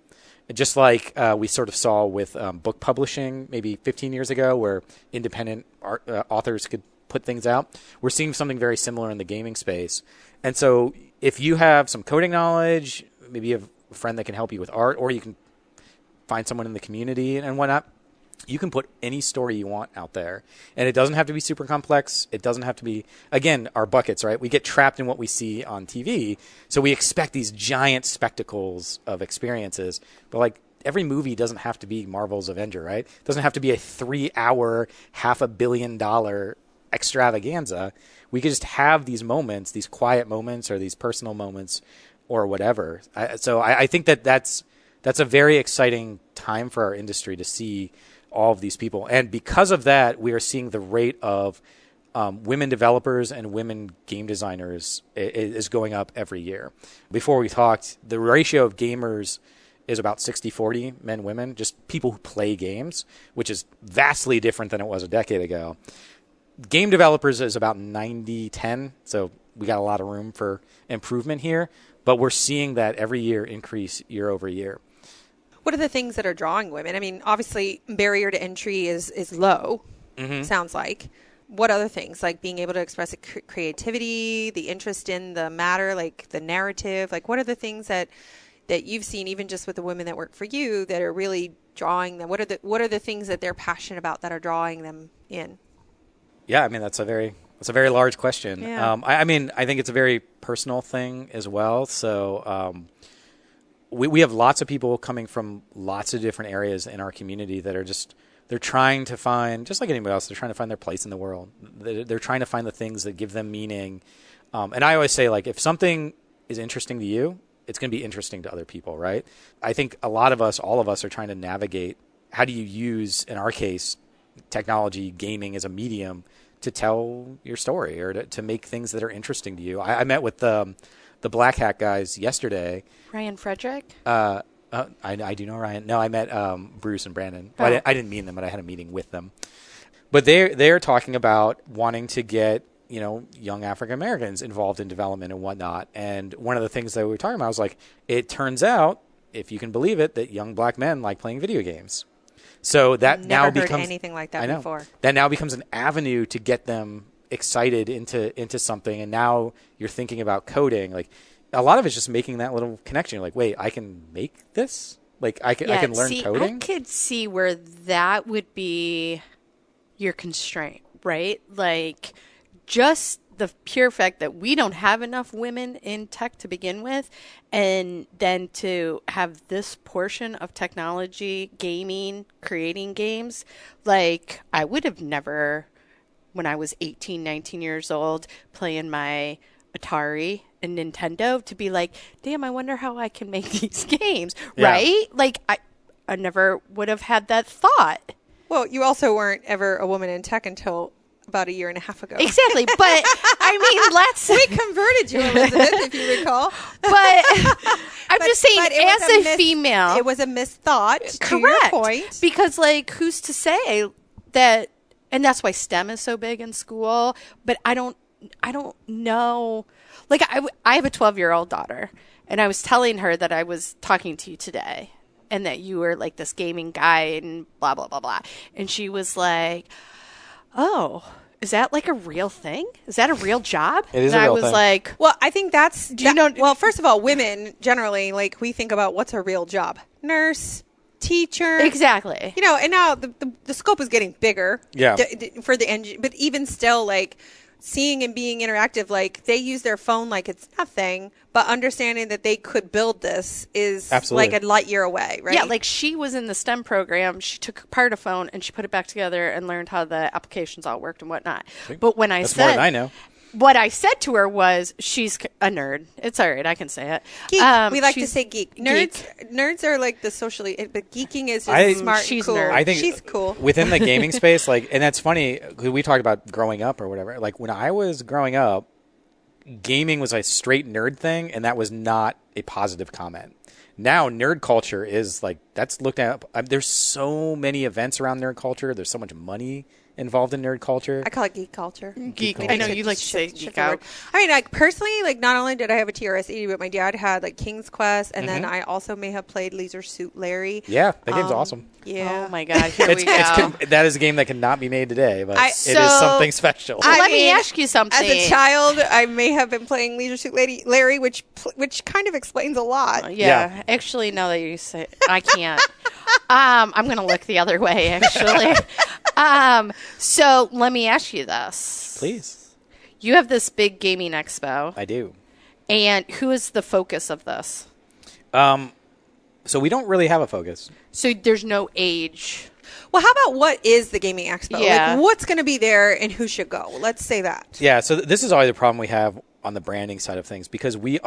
Just like we sort of saw with book publishing maybe 15 years ago, where independent authors could put things out. We're seeing something very similar in the gaming space. And so if you have some coding knowledge, maybe you have a friend that can help you with art, or you can find someone in the community and whatnot, you can put any story you want out there. And it doesn't have to be super complex. It doesn't have to be, again, our buckets, right? We get trapped in what we see on TV. So we expect these giant spectacles of experiences. But, like, every movie doesn't have to be Marvel's Avenger, right? It doesn't have to be a 3-hour, $500 million extravaganza. We could just have these moments, these quiet moments or these personal moments or whatever. So I think that's a very exciting time for our industry to see all of these people. And because of that, we are seeing the rate of women developers and women game designers is going up every year. Before we talked, the ratio of gamers is about 60-40 men, women, just people who play games, which is vastly different than it was a decade ago. Game developers is about 90-10, so we got a lot of room for improvement here, but we're seeing that every year increase year over year. What are the things that are drawing women? I mean, obviously, barrier to entry is low, sounds like. What other things, like being able to express creativity, the interest in the matter, like the narrative? Like, what are the things that you've seen, even just with the women that work for you, that are really drawing them? What are the things that they're passionate about that are drawing them in? Yeah, I mean, that's a very large question. Yeah. I think it's a very personal thing as well. So we have lots of people coming from lots of different areas in our community that are just they're trying to find, just like anybody else, they're trying to find their place in the world. They're trying to find the things that give them meaning. And I always say, like, if something is interesting to you, it's going to be interesting to other people, right? I think a lot of us, all of us, are trying to navigate how do you use, in our case, technology, gaming as a medium to tell your story or to make things that are interesting to you. I met with the Black Hat guys yesterday. Ryan Frederick? I do know Ryan. No, I met Bruce and Brandon. Oh. I didn't meet them, but I had a meeting with them. But they're talking about wanting to get, you know, young African Americans involved in development and whatnot. And one of the things that we were talking about was like, it turns out, if you can believe it, that young black men like playing video games. So that now becomes never heard anything like that before. That now becomes an avenue to get them excited into something. And now you're thinking about coding. Like, a lot of it's just making that little connection. You're like, wait, I can make this? Like, I can learn coding? I could see where that would be your constraint, right? Like, just the pure fact that we don't have enough women in tech to begin with, and then to have this portion of technology, gaming, creating games, like, I would have never, when I was 18, 19 years old, playing my Atari and Nintendo, to be like, damn, I wonder how I can make these games, right? Like, I never would have had that thought. Well, you also weren't ever a woman in tech until about a year and a half ago. Exactly. But I mean, we converted you, Elizabeth, if you recall. But I'm just saying, as a female, it was a misthought. Correct. To your point. Because, like, who's to say that? And that's why STEM is so big in school. But I don't know. Like, I have a 12-year-old daughter, and I was telling her that I was talking to you today, and that you were like this gaming guy, and blah blah blah blah. And she was like, oh, is that like a real thing? Is that a real job? It is and a real I was thing. like, well, I think that's, you know, well, first of all, women generally, like, we think about what's a real job. Nurse, teacher. exactly. You know, and now the scope is getting bigger. Yeah. For the engine, but even still, like, seeing and being interactive, like, they use their phone like it's nothing, but understanding that they could build this is Absolutely. like a light year away, right? Yeah, like, she was in the STEM program. She took apart a phone and she put it back together and learned how the applications all worked and whatnot. But when That's more than I know. What I said to her was, she's a nerd. It's all right. I can say it. Geek. We like to say geek. Nerds are like the socially, but geeking is just smart she's and cool. nerd. I think she's cool. Within the gaming space, like, and that's funny, 'cause we talked about growing up or whatever. Like, when I was growing up, gaming was a straight nerd thing, and that was not a positive comment. Now, nerd culture is like, that's looked at. There's so many events around nerd culture. There's so much money involved in nerd culture. I call it geek culture. Geek. Maybe I know shift- you like to say shift geek the out. word. I mean, like, personally, like, not only did I have a TRS-80, but my dad had, like, King's Quest, and then I also may have played Leisure Suit Larry. Yeah, that game's awesome. Yeah. Oh, my God. Here we go. That is a game that cannot be made today, but it is So- something special. Let me ask you something. As a child, I may have been playing Leisure Suit Larry, which kind of explains a lot. Yeah. Actually, now that you say I can't. I'm going to look the other way, actually. So let me ask you this. Please. You have this big gaming expo. I do. And who is the focus of this? So we don't really have a focus. So there's no age. Well, how about what is the Gaming Expo? Yeah. Like, what's going to be there and who should go? Let's say that. Yeah, so this is always the problem we have on the branding side of things, because we're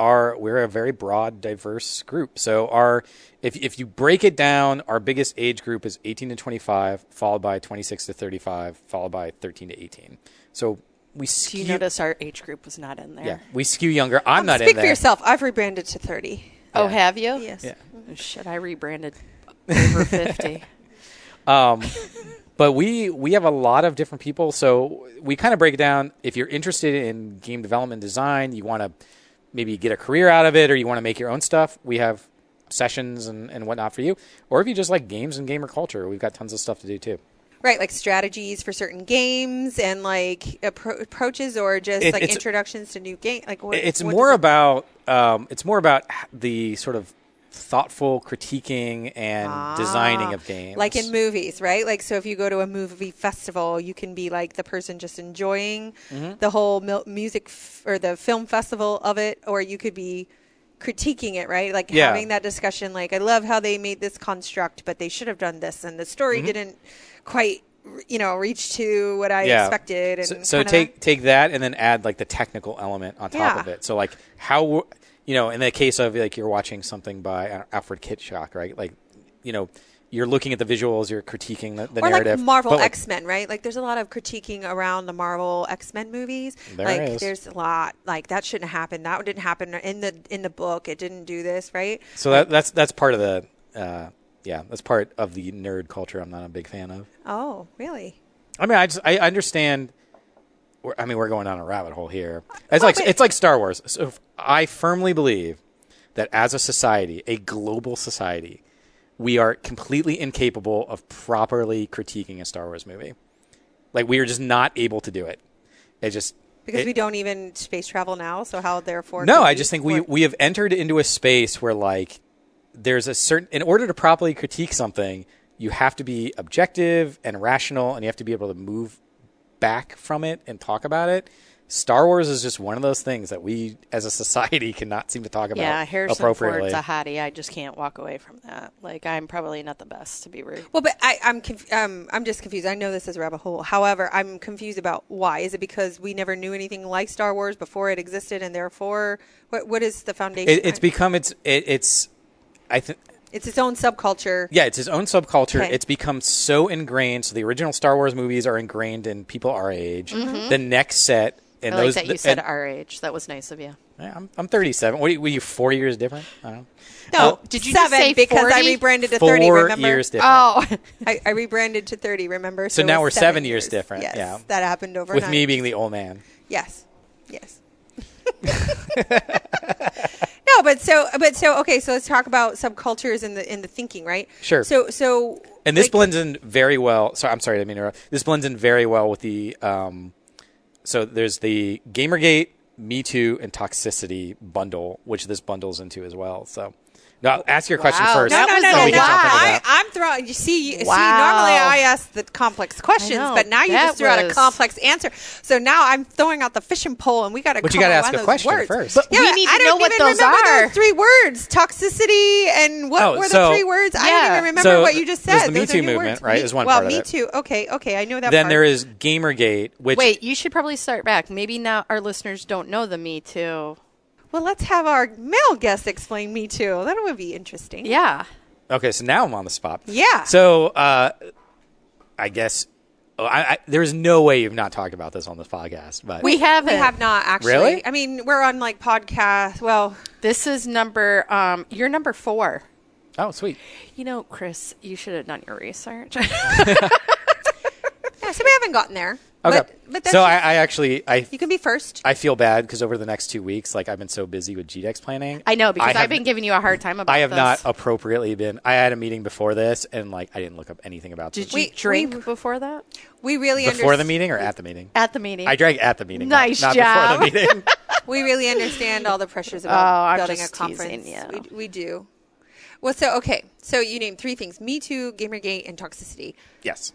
a very broad, diverse group. So if you break it down, our biggest age group is 18 to 25, followed by 26 to 35, followed by 13 to 18. So we skew. Do you notice our age group was not in there? Yeah, we skew younger. I'm not in Speak there. for yourself. I've rebranded to 30. Oh, Yeah. have you? Yes. Yeah. Oh, shit, I rebranded over 50. But we have a lot of different people, so we kind of break it down. If you're interested in game development design, you want to maybe get a career out of it, or you want to make your own stuff, we have sessions and whatnot for you. Or if you just like games and gamer culture, we've got tons of stuff to do too. Right, like strategies for certain games and like approaches, or just introductions to new games. Like, it's more about the sort of thoughtful critiquing and designing of games, like in movies, right? Like, so if you go to a movie festival, you can be like the person just enjoying the whole music or the film festival of it, or you could be critiquing it, right? Like Yeah. having that discussion. Like, I love how they made this construct, but they should have done this, and the story didn't quite, reach to what I expected. And so take that and then add like the technical element on top of it. So like how, in the case of like you're watching something by Alfred Hitchcock, right? Like, you're looking at the visuals, you're critiquing the or narrative. Like Marvel but X-Men, right? Like there's a lot of critiquing around the Marvel X-Men movies. There's a lot like that shouldn't happen. That didn't happen in the book. It didn't do this, right? So that's part of the that's part of the nerd culture I'm not a big fan of. Oh, really? I mean, I understand. We're going down a rabbit hole here. It's like Star Wars. So I firmly believe that as a society, a global society, we are completely incapable of properly critiquing a Star Wars movie. Like, we are just not able to do it. Because we don't even space travel now, so how therefore... No, I just think we have entered into a space where, like, there's a certain... In order to properly critique something, you have to be objective and rational, and you have to be able to move back from it and talk about it. Star Wars is just one of those things that we, as a society, cannot seem to talk about Harrison appropriately. Ford's a hottie. I just can't walk away from that. Like, I'm probably not the best, to be rude. Well, but I'm just confused. I know this is a rabbit hole. However, I'm confused about why. Is it because we never knew anything like Star Wars before it existed, and therefore, what is the foundation? It's become I think. It's its own subculture. Yeah, it's its own subculture. Okay. It's become so ingrained. So the original Star Wars movies are ingrained in people our age. Mm-hmm. The next set. And I like that you said our age. That was nice of you. Yeah, I'm 37. Were you 4 years different? I don't know. No, did you 7 just say because 40? I rebranded to 4 30, remember? years different. Oh. I rebranded to 30, remember? So it now was we're 7 years different. Yes, Yeah. that happened overnight. With me being the old man. Yes. No, but so okay, so let's talk about subcultures in the thinking, right? Sure. So And this blends in very well. So I'm sorry, I didn't mean to interrupt. This blends in very well with the so there's the Gamergate, Me Too, and Toxicity bundle, which this bundles into as well. So now ask your question first. No. We can jump into that. I'm throwing. See, Wow. normally I ask the complex questions, I know, but now you that just threw out a was- complex answer. So now I'm throwing out the fishing pole, and we got to. But you got to ask a question words. first. But we need to know what those I don't even remember are. those 3 words: toxicity, and what were the 3 words? I don't even remember So what you just there's said. the Me Those are Too new movement, words. right, is one part of Me it. Too. Okay, I know that. Then part. there is Gamergate, which Wait, you should probably start back. Maybe now our listeners don't know the Me Too. Well, let's have our male guest explain Me Too. That would be interesting. Yeah. Okay, so now I'm on the spot. Yeah. So I guess there's no way you've not talked about this on this podcast, but We haven't. We have not actually. Really? I mean, we're on like podcast. Well, This is you're number 4. oh sweet. You know, Chris, you should have done your research. yeah. So we haven't gotten there. Okay, But that's so just- I actually you can be first. I feel bad because over the next 2 weeks, like I've been so busy with GDEX planning. I know, because have- I've been giving you a hard time about I have this. not appropriately been. I had a meeting before this, and like I didn't look up anything about Did this. you drink before that? We really Before the meeting or at the meeting? At the meeting. I drank at the meeting. Nice not job. before the meeting. We really understand all the pressures Oh, about I'm building a just conference. teasing you. We do. Well, so okay. So you named 3 things: Me Too, Gamergate, and Toxicity. Yes.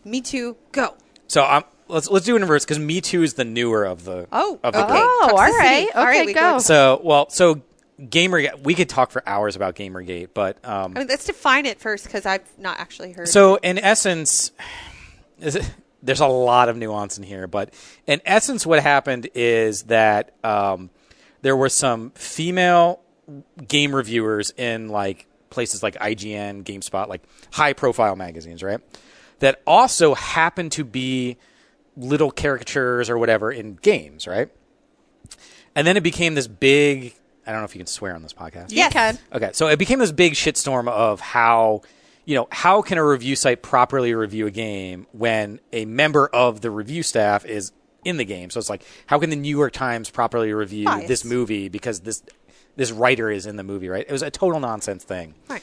Me Too, go. So let's do it in reverse because Me Too is the newer of the Oh, of the okay. group. Oh, all Toxicity. right. All right, Okay, we go. So Gamergate. We could talk for hours about Gamergate, but I mean, let's define it first because I've not actually heard. so in essence, there's a lot of nuance in here, but in essence, what happened is that there were some female game reviewers in like places like IGN, GameSpot, like high-profile magazines, right? That also happened to be little caricatures or whatever in games, right? And then it became this big. I don't know if you can swear on this podcast. Yes. You can. Okay, so it became this big shitstorm of how can a review site properly review a game when a member of the review staff is in the game? So it's like, how can the New York Times properly review Bias. this movie because this writer is in the movie, right? It was a total nonsense thing. Right.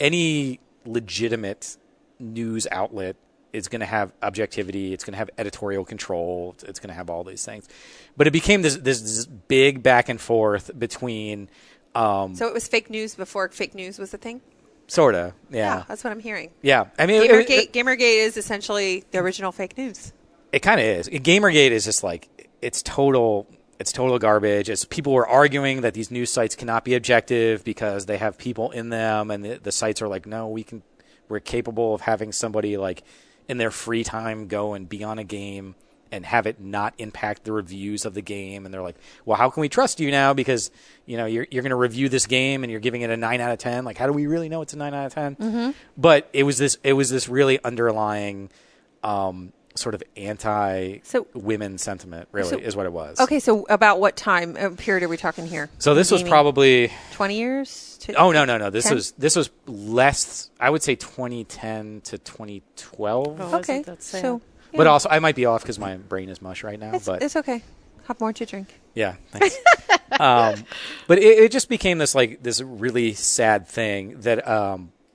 Any legitimate news outlet is going to have objectivity. It's going to have editorial control. It's going to have all these things. But it became this big back and forth between. So it was fake news before fake news was a thing? Sorta, yeah. That's what I'm hearing. Yeah, I mean, Gamergate is essentially the original fake news. it kind of is. Gamergate is just like it's total It's total garbage. It's people were arguing that these news sites cannot be objective because they have people in them, and the sites are like, no, we're capable of having somebody like in their free time go and be on a game and have it not impact the reviews of the game. And they're like, well, how can we trust you now? Because, you know, you're going to review this game and you're giving it a 9 out of 10. Like, how do we really know it's a 9 out of 10? Mm-hmm. But it was this really underlying, sort of anti-women sentiment, really, is what it was. Okay, so about what time period are we talking here? So this was probably 20 years. No. This was less. I would say 2010 to 2012. Oh, okay, so. Yeah. But also, I might be off because my brain is mush right now. It's okay. Have more to drink. Yeah, thanks. But it just became this really sad thing that.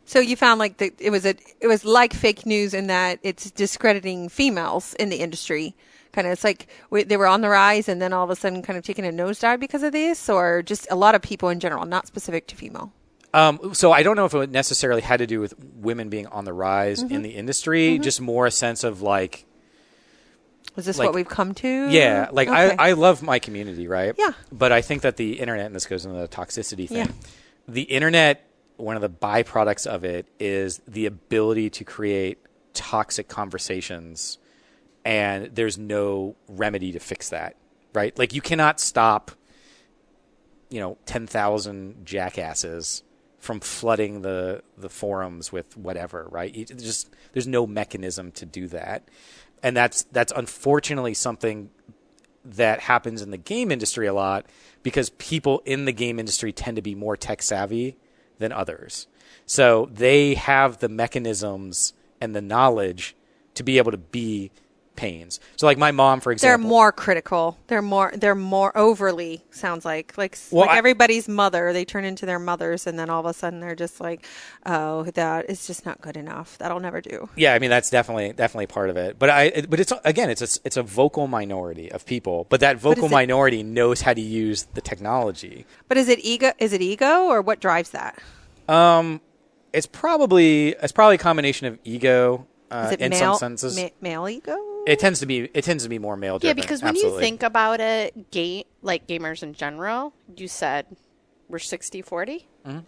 So you found like it was like fake news in that it's discrediting females in the industry. Kind of, it's like they were on the rise and then all of a sudden kind of taking a nosedive because of this, or just a lot of people in general, not specific to female. So I don't know if it necessarily had to do with women being on the rise in the industry, just more a sense of like. Is this what we've come to? Yeah. Like okay. I love my community, right? Yeah. But I think that the internet, and this goes into the toxicity thing, the internet, one of the byproducts of it is the ability to create toxic conversations, and there's no remedy to fix that, right? Like you cannot stop, 10,000 jackasses from flooding the forums with whatever, right? There's no mechanism to do that. And that's unfortunately something that happens in the game industry a lot because people in the game industry tend to be more tech savvy than others. So they have the mechanisms and the knowledge to be able to be pains. So like my mom, for example. They're more critical. They're more overly, sounds like everybody's mother. They turn into their mothers and then all of a sudden they're just like, oh, that is just not good enough. That'll never do. Yeah, I mean that's definitely part of it. But it's a vocal minority of people, but that vocal minority knows how to use the technology. But is it ego or what drives that? It's probably a combination of ego in some senses. Male ego? It tends to be more male driven. Yeah, because when you think about it, like gamers in general, you said we're 60-40. Mm-hmm.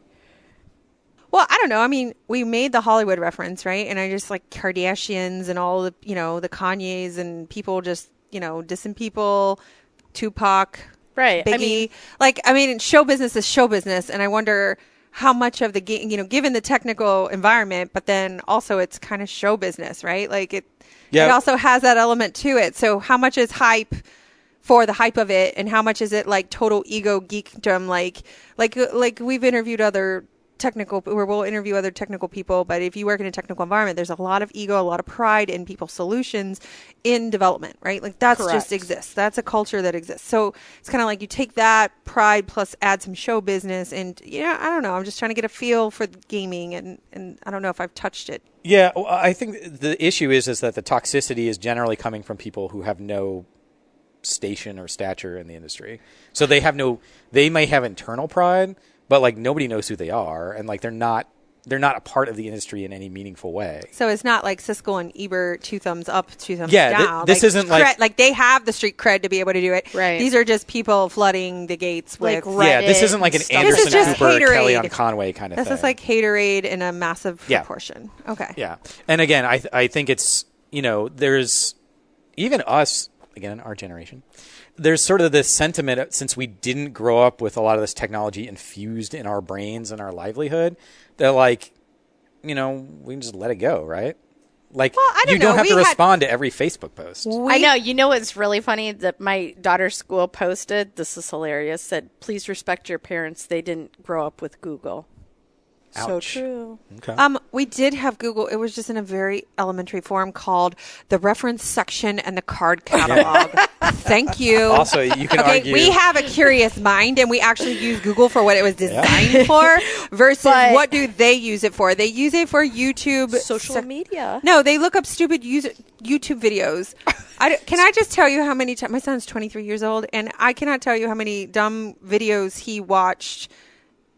Well, I don't know. I mean, we made the Hollywood reference, right? And I just like Kardashians and all the, the Kanyes and people just, dissing people, Tupac, right? Biggie. I mean, show business is show business. And I wonder how much of the game, given the technical environment, but then also it's kind of show business, right? Like it also has that element to it. So how much is hype for the hype of it, and how much is it like total ego geekdom? Like we've interviewed other we'll interview other technical people, but if you work in a technical environment, there's a lot of ego, a lot of pride in people's solutions in development, right? Like that's Correct. just exists. That's a culture that exists. So it's kind of like you take that pride plus add some show business, and I don't know. I'm just trying to get a feel for gaming, and I don't know if I've touched it. Yeah, well, I think the issue is that the toxicity is generally coming from people who have no station or stature in the industry. So they may have internal pride, but like nobody knows who they are, and like they're not a part of the industry in any meaningful way. So it's not like Siskel and Ebert, 2 thumbs up, 2 thumbs down. This isn't like they have the street cred to be able to do it. Right. These are just people flooding the gates with Reddit. This isn't like an Anderson Cooper, Kellyanne Conway kind of thing. This is like haterade in a massive proportion. Okay. Yeah, and again, I think it's there's even us again our generation. There's sort of this sentiment, since we didn't grow up with a lot of this technology infused in our brains and our livelihood, that like, we can just let it go, right? Like, you don't have to respond to every Facebook post. I know. You know what's really funny? That my daughter's school posted, this is hilarious, said, please respect your parents. They didn't grow up with Google. Ouch. So true. Okay. We did have Google. It was just in a very elementary form called the reference section and the card catalog. Thank you. Also, you can argue. We have a curious mind, and we actually use Google for what it was designed for versus what do they use it for? They use it for YouTube. Social media. No, they look up stupid YouTube videos. Can I just tell you how many times? My son's 23 years old, and I cannot tell you how many dumb videos he watched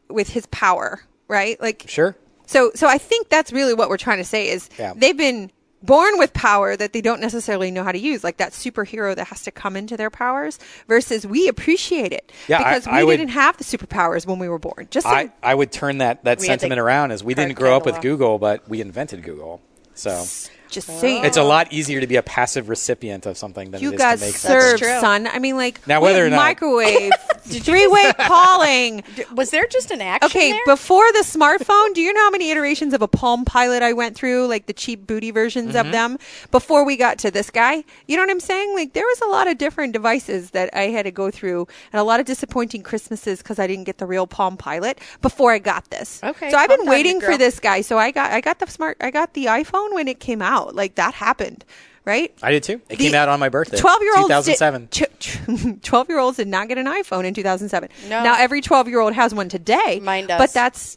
with his power. Right? Like, sure. So I think that's really what we're trying to say is they've been born with power that they don't necessarily know how to use, like that superhero that has to come into their powers, versus we appreciate it because we didn't have the superpowers when we were born. Just I would turn that sentiment around as we didn't grow up with Google, but we invented Google. So just saying, it's a lot easier to be a passive recipient of something than you it is guys to make serve, something. son. I mean, like now whether or not microwave, three-way calling. Was there just an action? Okay, there? before the smartphone, do you know how many iterations of a Palm Pilot I went through, like the cheap booty versions of them, before we got to this guy? You know what I'm saying? Like there was a lot of different devices that I had to go through, and a lot of disappointing Christmases because I didn't get the real Palm Pilot before I got this. Okay, so I've been waiting for this guy. So I got the iPhone when it came out. Like that happened. Right? I did too. It came out on my birthday. 12-year-olds 2007. 12-year-olds did not get an iPhone in 2007. No. Now every 12-year-old has one today. Mine does.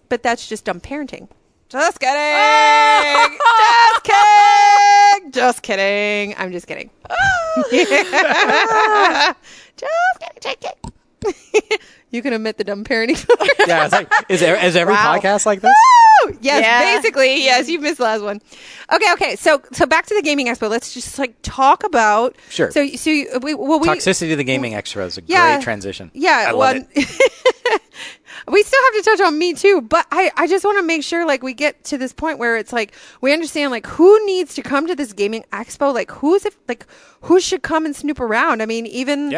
But that's just dumb parenting. Just kidding. Just kidding. Just kidding. I'm just kidding. Just kidding. You can admit the dumb parenting. Yeah, it's like, is every podcast like this? Yes, basically. Yes, you missed the last one. Okay. So back to the gaming expo. Let's just like talk about. Sure. Toxicity of the gaming expo is a great transition. Yeah, I love it. We still have to touch on me too, but I just want to make sure like we get to this point where it's like we understand like who needs to come to this gaming expo, like who should come and snoop around. I mean, even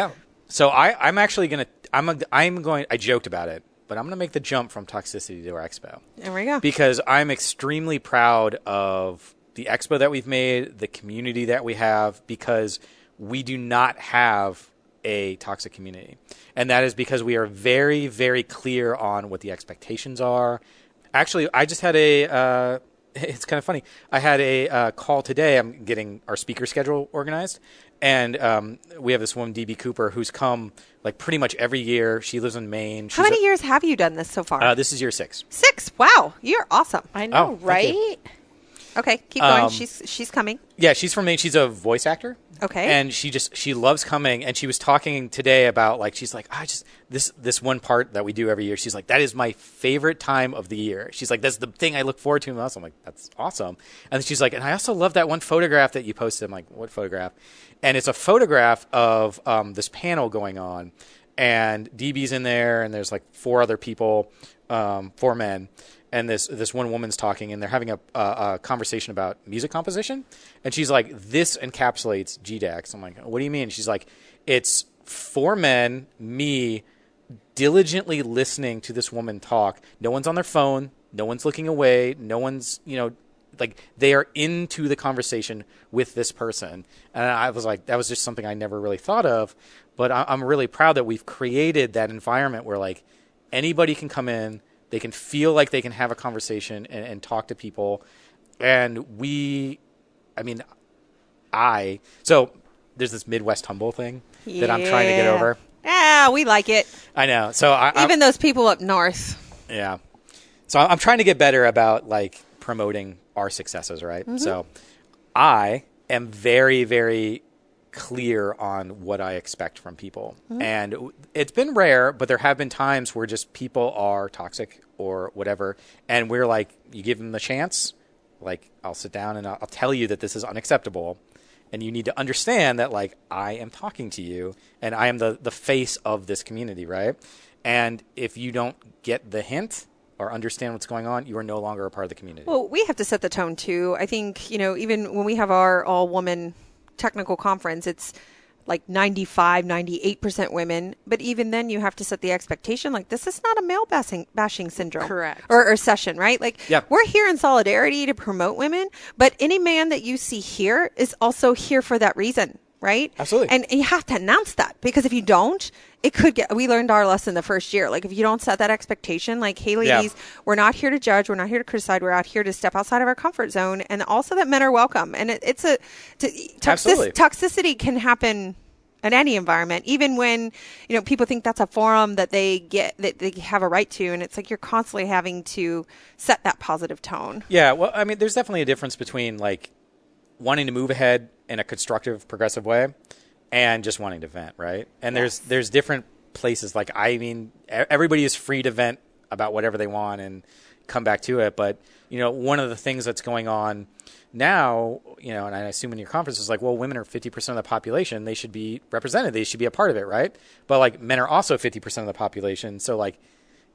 So I'm actually gonna I joked about it, but I'm gonna make the jump from toxicity to our expo. There we go. Because I'm extremely proud of the expo that we've made, the community that we have, because we do not have a toxic community. And that is because we are very, very clear on what the expectations are. Actually, I just had it's kind of funny. I had a call today. I'm getting our speaker schedule organized. And we have this woman, DB Cooper, who's come like pretty much every year. She lives in Maine. How many years have you done this so far? This is year 6. 6? Wow. You're awesome. I know, right? Okay, keep going. She's coming. Yeah, she's from Maine. She's a voice actor. Okay. And she loves coming. And she was talking today about like, she's like, this one part that we do every year. She's like, that is my favorite time of the year. She's like, that's the thing I look forward to most. I'm like, that's awesome. And she's like, and I also love that one photograph that you posted. I'm like, what photograph? And it's a photograph of this panel going on. And DB's in there. And there's like 4 other people, 4 men. And this one woman's talking, and they're having a conversation about music composition. And she's like, this encapsulates GDAX. I'm like, what do you mean? She's like, it's 4 men, me, diligently listening to this woman talk. No one's on their phone. No one's looking away. No one's, like they are into the conversation with this person. And I was like, that was just something I never really thought of. But I'm really proud that we've created that environment where like anybody can come in. They can feel like they can have a conversation and talk to people. And so there's this Midwest humble thing that I'm trying to get over. Yeah, we like it. I know. So even those people up north. Yeah. So I'm trying to get better about like promoting our successes, right? Mm-hmm. So I am very, very clear on what I expect from people. Mm-hmm. And it's been rare, but there have been times where just people are toxic or whatever. And we're like, you give them the chance, like I'll sit down and I'll tell you that this is unacceptable. And you need to understand that like I am talking to you and I am the face of this community, right? And if you don't get the hint or understand what's going on, you are no longer a part of the community. Well, we have to set the tone too. I think, even when we have our all-woman technical conference, it's like 95, 98% women. But even then you have to set the expectation, like this is not a male bashing syndrome. Correct. Or session, right? Like we're here in solidarity to promote women, but any man that you see here is also here for that reason, right? Absolutely. And you have to announce that, because if you don't, we learned our lesson the first year. Like if you don't set that expectation, like, hey ladies, we're not here to judge. We're not here to criticize. We're out here to step outside of our comfort zone. And also that men are welcome. And toxicity can happen in any environment, even when, people think that's a forum that they have a right to. And it's like, you're constantly having to set that positive tone. Yeah. Well, I mean, there's definitely a difference between like wanting to move ahead in a constructive, progressive way and just wanting to vent, right? And there's different places. Like, I mean, everybody is free to vent about whatever they want and come back to it. But, one of the things that's going on now, and I assume in your conference is like, well, women are 50% of the population. They should be represented. They should be a part of it, right? But like men are also 50% of the population. So like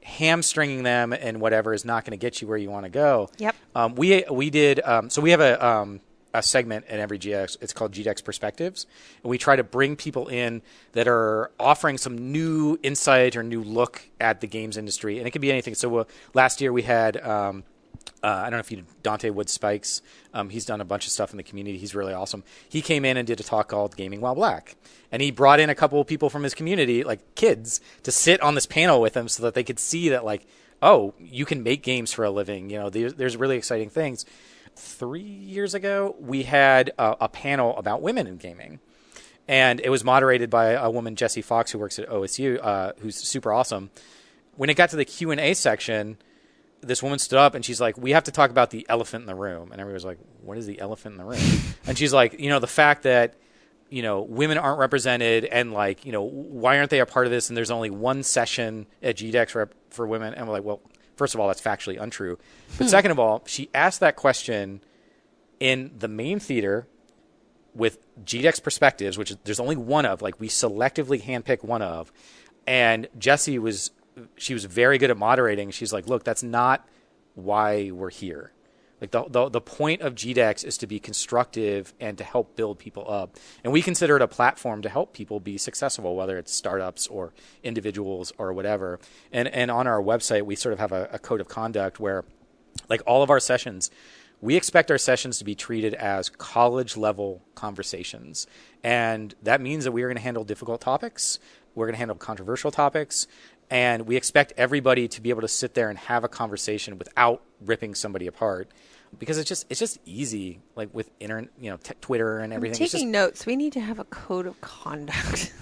hamstringing them and whatever is not going to get you where you want to go. Yep. We did, so we have a segment in every GDX. It's called GDX Perspectives. And we try to bring people in that are offering some new insight or new look at the games industry. And it could be anything. So last year we had, I don't know if you did Dante Wood Spikes. He's done a bunch of stuff in the community. He's really awesome. He came in and did a talk called Gaming While Black. And he brought in a couple of people from his community, like kids, to sit on this panel with him so that they could see that, like, oh, you can make games for a living. There's really exciting things. 3 years ago, we had a panel about women in gaming. And it was moderated by a woman, Jessie Fox, who works at OSU, who's super awesome. When it got to the Q&A section, this woman stood up and she's like, we have to talk about the elephant in the room. And everybody was like, what is the elephant in the room? And she's like, the fact that, women aren't represented and like, why aren't they a part of this? And there's only one session at GDX for women. And we're like, well, first of all, that's factually untrue. But second of all, she asked that question in the main theater with GDX Perspectives, which there's only one of, like we selectively handpick one of. And Jessie was very good at moderating. She's like, look, that's not why we're here. Like the point of GDX is to be constructive and to help build people up. And we consider it a platform to help people be successful, whether it's startups or individuals or whatever. And on our website, we sort of have a code of conduct where, like all of our sessions, we expect our sessions to be treated as college-level conversations. And that means that we are going to handle difficult topics. We're going to handle controversial topics. And we expect everybody to be able to sit there and have a conversation without ripping somebody apart, because it's just easy, like with Twitter and everything. I'm taking notes. We need to have a code of conduct.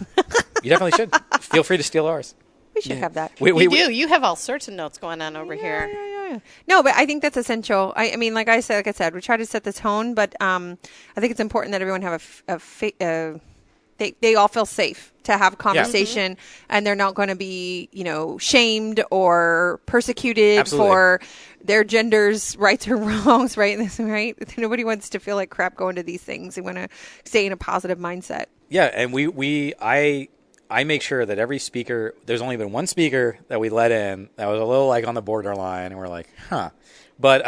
You definitely should. Feel free to steal ours. We should have that. We do. You have all sorts of notes going on over here. Yeah. No, but I think that's essential. I mean, like I said, we try to set the tone, but I think it's important that everyone have they all feel safe to have a conversation, and they're not going to be, shamed or persecuted Absolutely. for their gender's rights or wrongs, right? Right? Nobody wants to feel like crap going to these things. They want to stay in a positive mindset. Yeah, and I make sure that every speaker, there's only been one speaker that we let in that was a little like on the borderline, and we're like, huh. But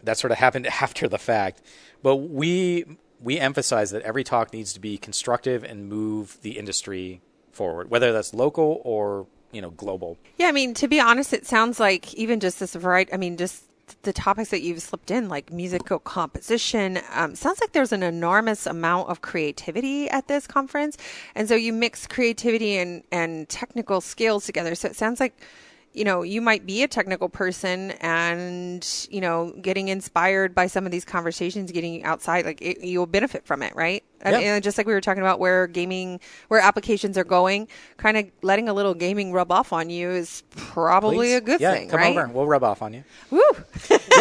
that sort of happened after the fact. But we emphasize that every talk needs to be constructive and move the industry forward, whether that's local or, global. Yeah, I mean, to be honest, it sounds like even just this variety, just the topics that you've slipped in, like musical composition, sounds like there's an enormous amount of creativity at this conference. And so you mix creativity and technical skills together. So it sounds like, you might be a technical person and, getting inspired by some of these conversations, getting outside, like you'll benefit from it, right? Yeah. And just like we were talking about where applications are going, kind of letting a little gaming rub off on you is probably a good thing, come right? over. We'll rub off on you. Woo! Elizabeth's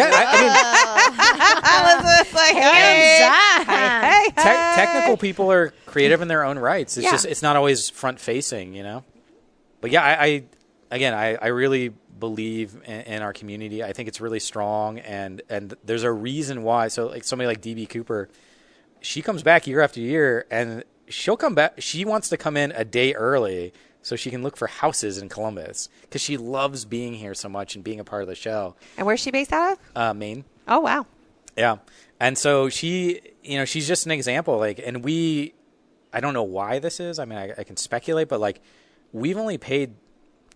like, hey. Technical people are creative in their own rights. It's just, it's not always front facing, But yeah, I really believe in our community. I think it's really strong, and there's a reason why. So like somebody like DB Cooper, she comes back year after year, and she'll come back. She wants to come in a day early so she can look for houses in Columbus because she loves being here so much and being a part of the show. And where's she based out of? Maine. Oh, wow. Yeah. And so she, she's just an example. Like, and I don't know why this is. I mean, I can speculate, but like we've only paid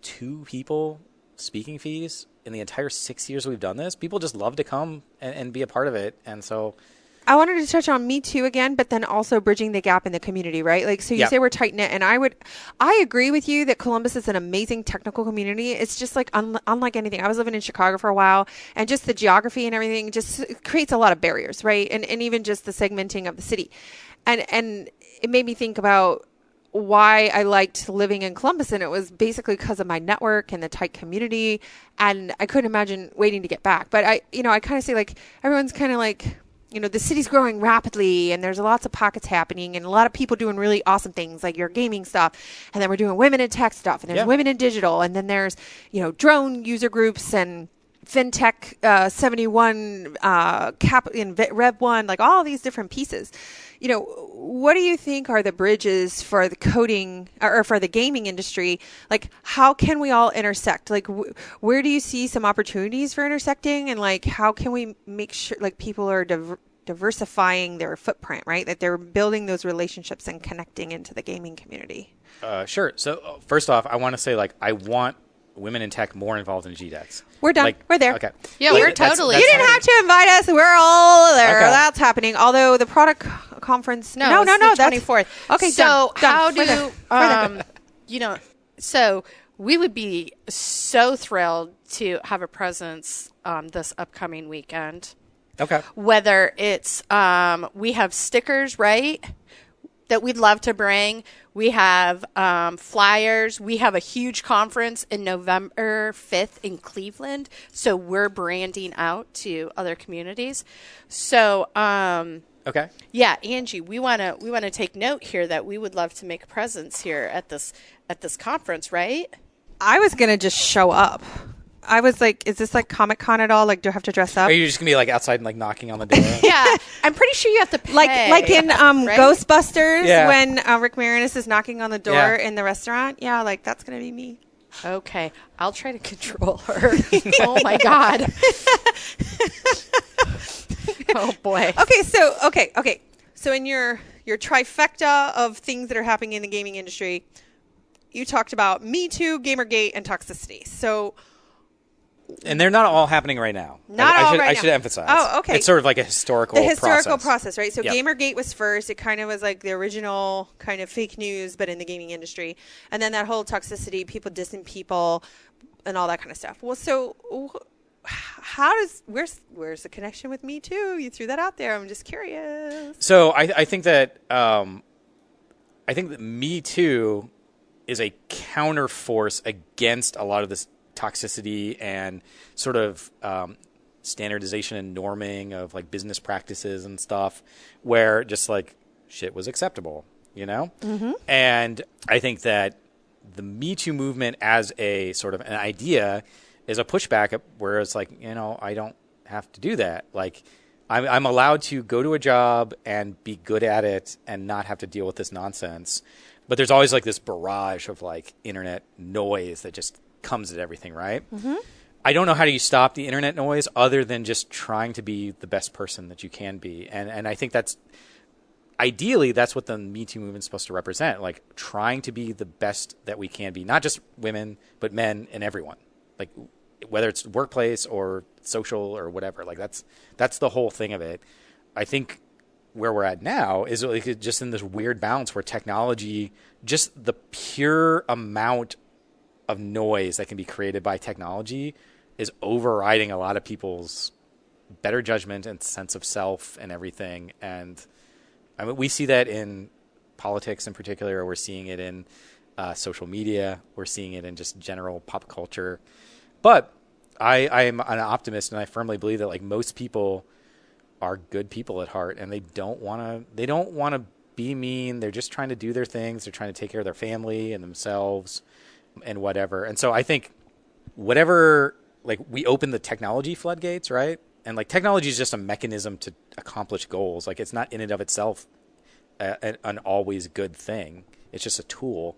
2 people speaking fees in the entire 6 years we've done this. People just love to come and be a part of it. And so I wanted to touch on Me Too again, but then also bridging the gap in the community, right? Like, so you say we're tight knit, and I agree with you that Columbus is an amazing technical community. It's just like unlike anything. I was living in Chicago for a while, and just the geography and everything just creates a lot of barriers, right? And even just the segmenting of the city. And it made me think about why I liked living in Columbus, and it was basically because of my network and the tight community, and I couldn't imagine waiting to get back. But I kind of say, like, everyone's kind of like, the city's growing rapidly, and there's lots of pockets happening, and a lot of people doing really awesome things, like your gaming stuff, and then we're doing women in tech stuff, and there's women in digital, and then there's, drone user groups, and FinTech 71, in Rev 1, like all these different pieces. What do you think are the bridges for the coding or for the gaming industry? Like, how can we all intersect? Like, where do you see some opportunities for intersecting? And like, how can we make sure like people are diversifying their footprint, right? That they're building those relationships and connecting into the gaming community. Sure. So first off, I want to say like I want women in tech more involved in GDEX. We're done. We're there. Okay. Yeah, we're totally. You didn't have to invite us. We're all there. Okay. That's happening. Although the product conference. No, that's 24th. Okay. So done. how do so we would be so thrilled to have a presence this upcoming weekend. Okay. Whether it's we have stickers, right, that we'd love to bring. We have flyers. We have a huge conference in November 5th in Cleveland. So we're branding out to other communities. So okay. Yeah, Angie, we want to take note here that we would love to make a presence here at this conference, right? I was gonna just show up. I was like, is this like Comic-Con at all? Like, do I have to dress up? Are you just gonna be like outside and like knocking on the door? Yeah, I'm pretty sure you have to pay. Like in right? Ghostbusters Yeah. when Rick Moranis is knocking on the door Yeah. in the restaurant. Yeah, like that's gonna be me. Okay, I'll try to control her. Oh my God. Oh boy. Okay. So in your trifecta of things that are happening in the gaming industry, you talked about Me Too, Gamergate, and toxicity. So. And they're not all happening right now. I should emphasize. Oh, okay. It's sort of like a historical process, right? So Yep. Gamergate was first. It kind of was like the original kind of fake news, but in the gaming industry. And then that whole toxicity, people dissing people, and all that kind of stuff. Well, so where's the connection with Me Too? You threw that out there. I'm just curious. So I think that Me Too is a counterforce against a lot of this toxicity and sort of standardization and norming of like business practices and stuff where just like shit was acceptable, Mm-hmm. And I think that the Me Too movement as a sort of an idea is a pushback where it's like, I don't have to do that. Like I'm allowed to go to a job and be good at it and not have to deal with this nonsense. But there's always like this barrage of like internet noise that just comes at everything, right? Mm-hmm. I don't know how do you stop the internet noise other than just trying to be the best person that you can be. And I think that's ideally that's what the Me Too movement is supposed to represent, like trying to be the best that we can be, not just women, but men and everyone. Like whether it's workplace or social or whatever, like that's the whole thing of it. I think where we're at now is like just in this weird balance where technology, just the pure amount of noise that can be created by technology is overriding a lot of people's better judgment and sense of self and everything. And I mean, we see that in politics in particular. We're seeing it in social media. We're seeing it in just general pop culture. But I am an optimist, and I firmly believe that like most people are good people at heart, and they don't want to be mean. They're just trying to do their things. They're trying to take care of their family and themselves and whatever. And so I think whatever, like we open the technology floodgates, right? And like technology is just a mechanism to accomplish goals. Like it's not in and of itself an always good thing. It's just a tool.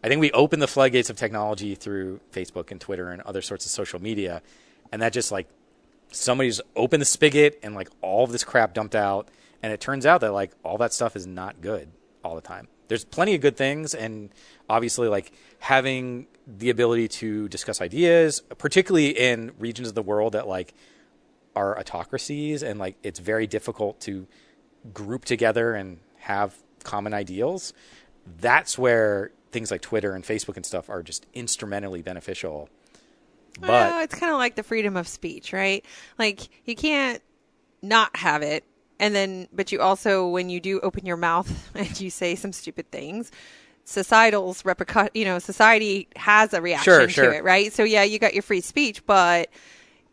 I think we open the floodgates of technology through Facebook and Twitter and other sorts of social media. And that just like somebody's opened the spigot and like all of this crap dumped out. And it turns out that like all that stuff is not good all the time. There's plenty of good things, and obviously like having the ability to discuss ideas, particularly in regions of the world that like are autocracies, and like it's very difficult to group together and have common ideals. That's where things like Twitter and Facebook and stuff are just instrumentally beneficial. But well, it's kind of like the freedom of speech, right? Like you can't not have it. And then, but you also, when you do open your mouth and you say some stupid things, society has a reaction to it, right? So yeah, you got your free speech, but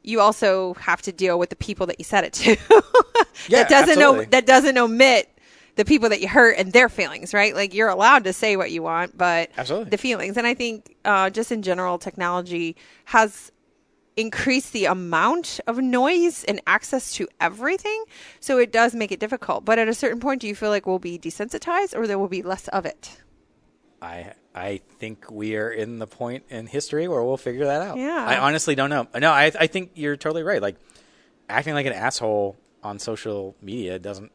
you also have to deal with the people that you said it to. Yeah, that doesn't omit the people that you hurt and their feelings, right? Like you're allowed to say what you want, but absolutely. The feelings. And I think just in general, technology has increase the amount of noise and access to everything. So it does make it difficult. But at a certain point, do you feel like we'll be desensitized or there will be less of it? I think we are in the point in history where we'll figure that out. Yeah. I honestly don't know. No, I think you're totally right. Like, acting like an asshole on social media doesn't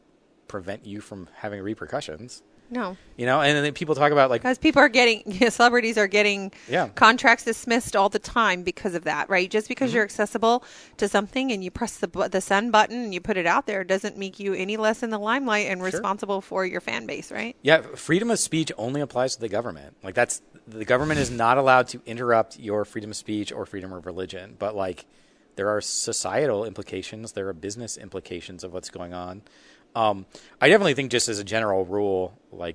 prevent you from having repercussions. No. You know, and then people talk about, like... Because people are getting, celebrities are getting contracts dismissed all the time because of that, right? Just because you're accessible to something and you press the send button and you put it out there doesn't make you any less in the limelight and responsible for your fan base, right? Yeah, freedom of speech only applies to the government. Like, the government is not allowed to interrupt your freedom of speech or freedom of religion. But, like, there are societal implications. There are business implications of what's going on. I definitely think, just as a general rule, like,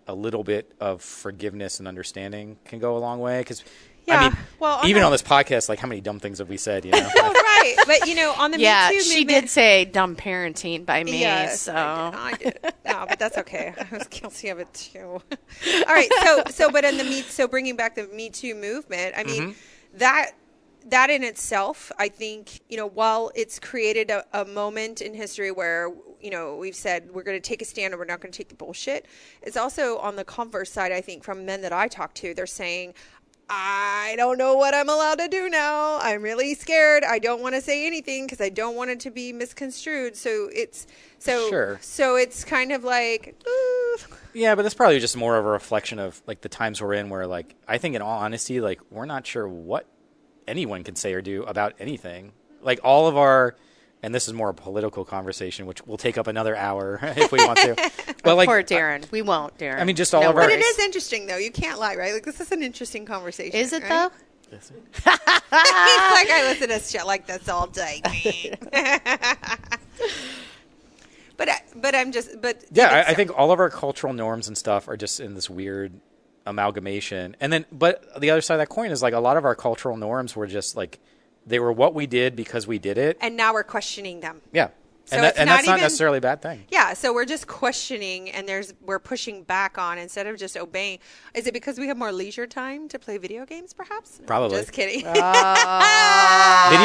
a little bit of forgiveness and understanding can go a long way. Because, I mean, even on this podcast, like, how many dumb things have we said, you know? Well, right. But, you know, on the Me Too movement... she did say dumb parenting by me, yes, so... I did. No, but that's okay. I was guilty of it, too. All right, but in the bringing back the Me Too movement, I mean, that in itself, I think, you know, while it's created a moment in history where, you know, we've said we're going to take a stand and we're not going to take the bullshit, it's also on the converse side, I think, from men that I talk to, they're saying, I don't know what I'm allowed to do now. I'm really scared. I don't want to say anything because I don't want it to be misconstrued. So it's kind of like, ooh. Yeah, but that's probably just more of a reflection of, like, the times we're in where, like, I think in all honesty, like, we're not sure what anyone can say or do about anything. Like, all of our, and this is more a political conversation, which will take up another hour if we want to. But, like, poor Darren. We won't, Darren. I mean, just all of our... But it is interesting, though. You can't lie, right? Like, this is an interesting conversation. Is it, right? though? Is it? He's like, I listen to shit like this all day. But I'm just... Yeah, I think all of our cultural norms and stuff are just in this weird amalgamation. And then, but the other side of that coin is, like, a lot of our cultural norms were just, like, they were what we did because we did it. And now we're questioning them. Yeah. So and that's not necessarily a bad thing. Yeah, so we're just questioning and we're pushing back on instead of just obeying. Is it because we have more leisure time to play video games, perhaps? Probably. Just kidding. Video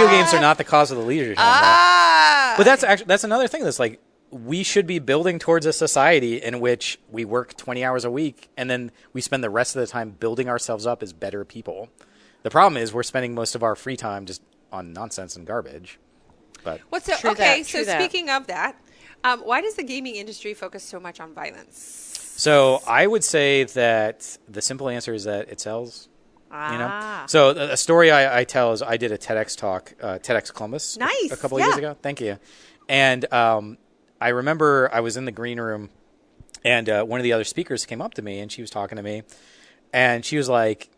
games are not the cause of the leisure time. But that's another thing that's like, we should be building towards a society in which we work 20 hours a week and then we spend the rest of the time building ourselves up as better people. The problem is we're spending most of our free time just on nonsense and garbage. But speaking of that, why does the gaming industry focus so much on violence? So I would say that the simple answer is that it sells. You know? So a story I tell is I did a TEDx talk, TEDx Columbus, a couple of years ago. Thank you. And I remember I was in the green room, and one of the other speakers came up to me, and she was talking to me, and she was like,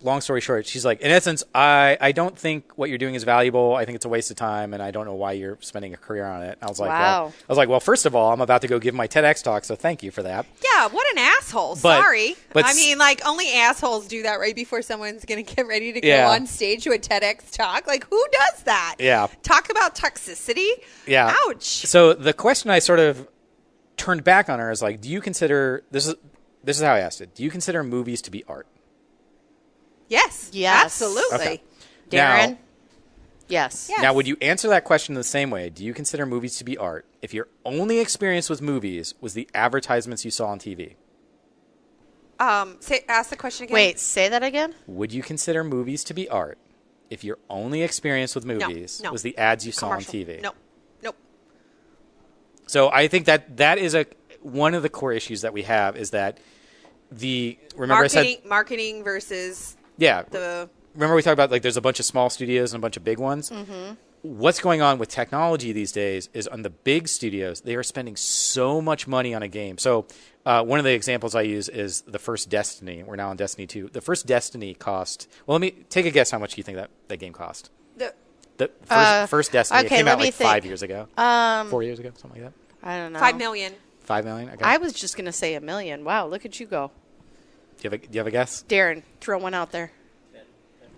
long story short, she's like, in essence, I don't think what you're doing is valuable. I think it's a waste of time, and I don't know why you're spending a career on it. I was like, wow. Well, first of all, I'm about to go give my TEDx talk, so thank you for that. Yeah, what an asshole. Sorry. But I mean, like, only assholes do that right before someone's going to get ready to go on stage to a TEDx talk. Like, who does that? Yeah. Talk about toxicity? Yeah. Ouch. So the question I sort of turned back on her is like, do you consider, this is how I asked it, do you consider movies to be art? Yes. Absolutely. Okay. Darren? Now, yes. Now, would you answer that question the same way? Do you consider movies to be art if your only experience with movies was the advertisements you saw on TV? Ask the question again. Wait, say that again? Would you consider movies to be art if your only experience with movies was the ads you saw on TV? Nope. So I think that is one of the core issues that we have is that marketing versus... Yeah. Remember we talked about, like, there's a bunch of small studios and a bunch of big ones? Mm-hmm. What's going on with technology these days is on the big studios, they are spending so much money on a game. So one of the examples I use is the first Destiny. We're now on Destiny 2. The first Destiny cost... Well, let me take a guess how much you think that game cost. The first Destiny. It came out like 5 years ago. 4 years ago, something like that. I don't know. $5 million. $5 million? Okay. I was just going to say $1 million. Wow, look at you go. Do you have a guess? Darren, throw one out there.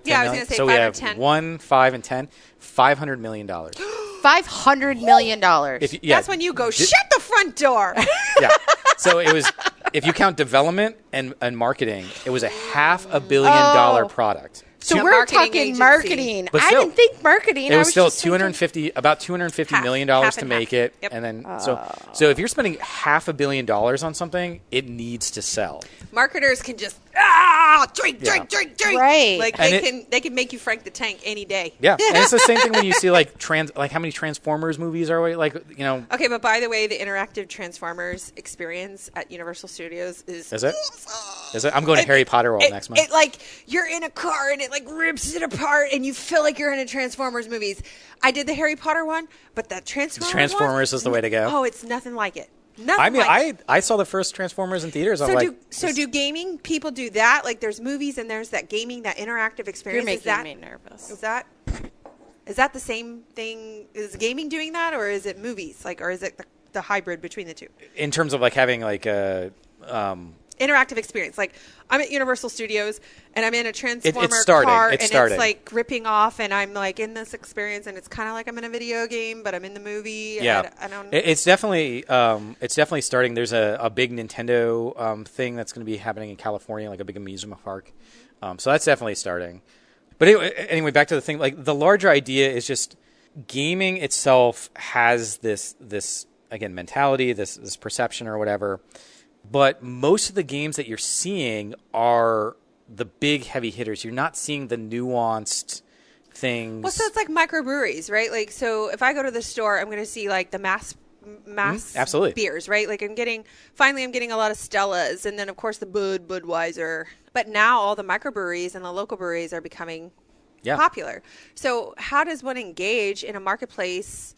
Yeah, I was going to say 5 or 10. So we have 1, 5, and 10. $500 million. $500 million. That's when you go, shut the front door. Yeah. So it was if you count development and marketing, it was a $500 million product. So Yeah, we're marketing talking agency. marketing. But I still, didn't think marketing. It was still just thinking- about $250 million half to and make half. it, Yep. and then so if you're spending $500 million on something, it needs to sell. Marketers can just drink. Right. Like they can make you Frank the Tank any day. Yeah, and it's the same thing when you see like how many Transformers movies are like Okay, but by the way, the interactive Transformers experience at Universal Studios is Is it? Is it? I'm going to Harry Potter World next month. It like you're in a car and it like rips it apart and you feel like you're in a Transformers movies. I did the Harry Potter one, but that Transformers is the way to go. Oh, it's nothing like it. Nothing I mean, like it. I saw the first Transformers in theaters. Do gaming people do that? Like, there's movies and there's that gaming, that interactive experience. You're making me nervous. Is that the same thing? Is gaming doing that, or is it movies? Like, or is it the hybrid between the two? in terms of like having like a Interactive experience. Like, I'm at Universal Studios and I'm in a Transformer starting. car It's and starting. it's like ripping off, and I'm like in this experience, and it's kind of like I'm in a video game, but I'm in the movie. Yeah, I don't. it's definitely starting. There's a big Nintendo thing that's going to be happening in California, like a big amusement park. So that's definitely starting. But anyway, back to the thing. Like the larger idea is just gaming itself has this again mentality, this perception or whatever. But most of the games that you're seeing are the big heavy hitters. You're not seeing the nuanced things. Well, so it's like microbreweries, right? Like, so if I go to the store, I'm going to see like the mass absolutely. beers, right? Like I'm getting a lot of Stellas, and then of course the Budweiser. But now all the microbreweries and the local breweries are becoming popular. So how does one engage in a marketplace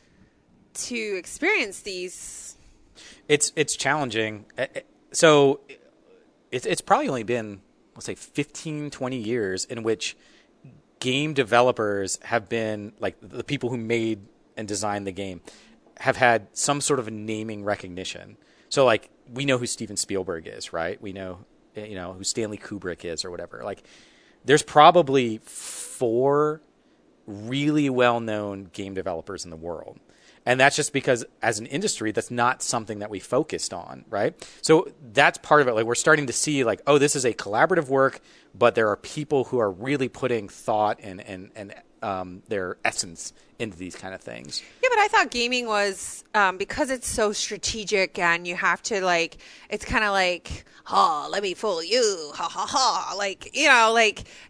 to experience these? It's challenging. So it's probably only been, let's say, 15, 20 years in which game developers have been, like the people who made and designed the game, have had some sort of naming recognition. So like we know who Steven Spielberg is, right? We know, who Stanley Kubrick is or whatever. Like there's probably 4 really well-known game developers in the world. And that's just because as an industry, that's not something that we focused on, right? So that's part of it. Like we're starting to see like, oh, this is a collaborative work, but there are people who are really putting thought and their essence into these kind of things. Yeah, but I thought gaming was, because it's so strategic and you have to like, it's kind of like, let me fool you, ha ha ha. Like,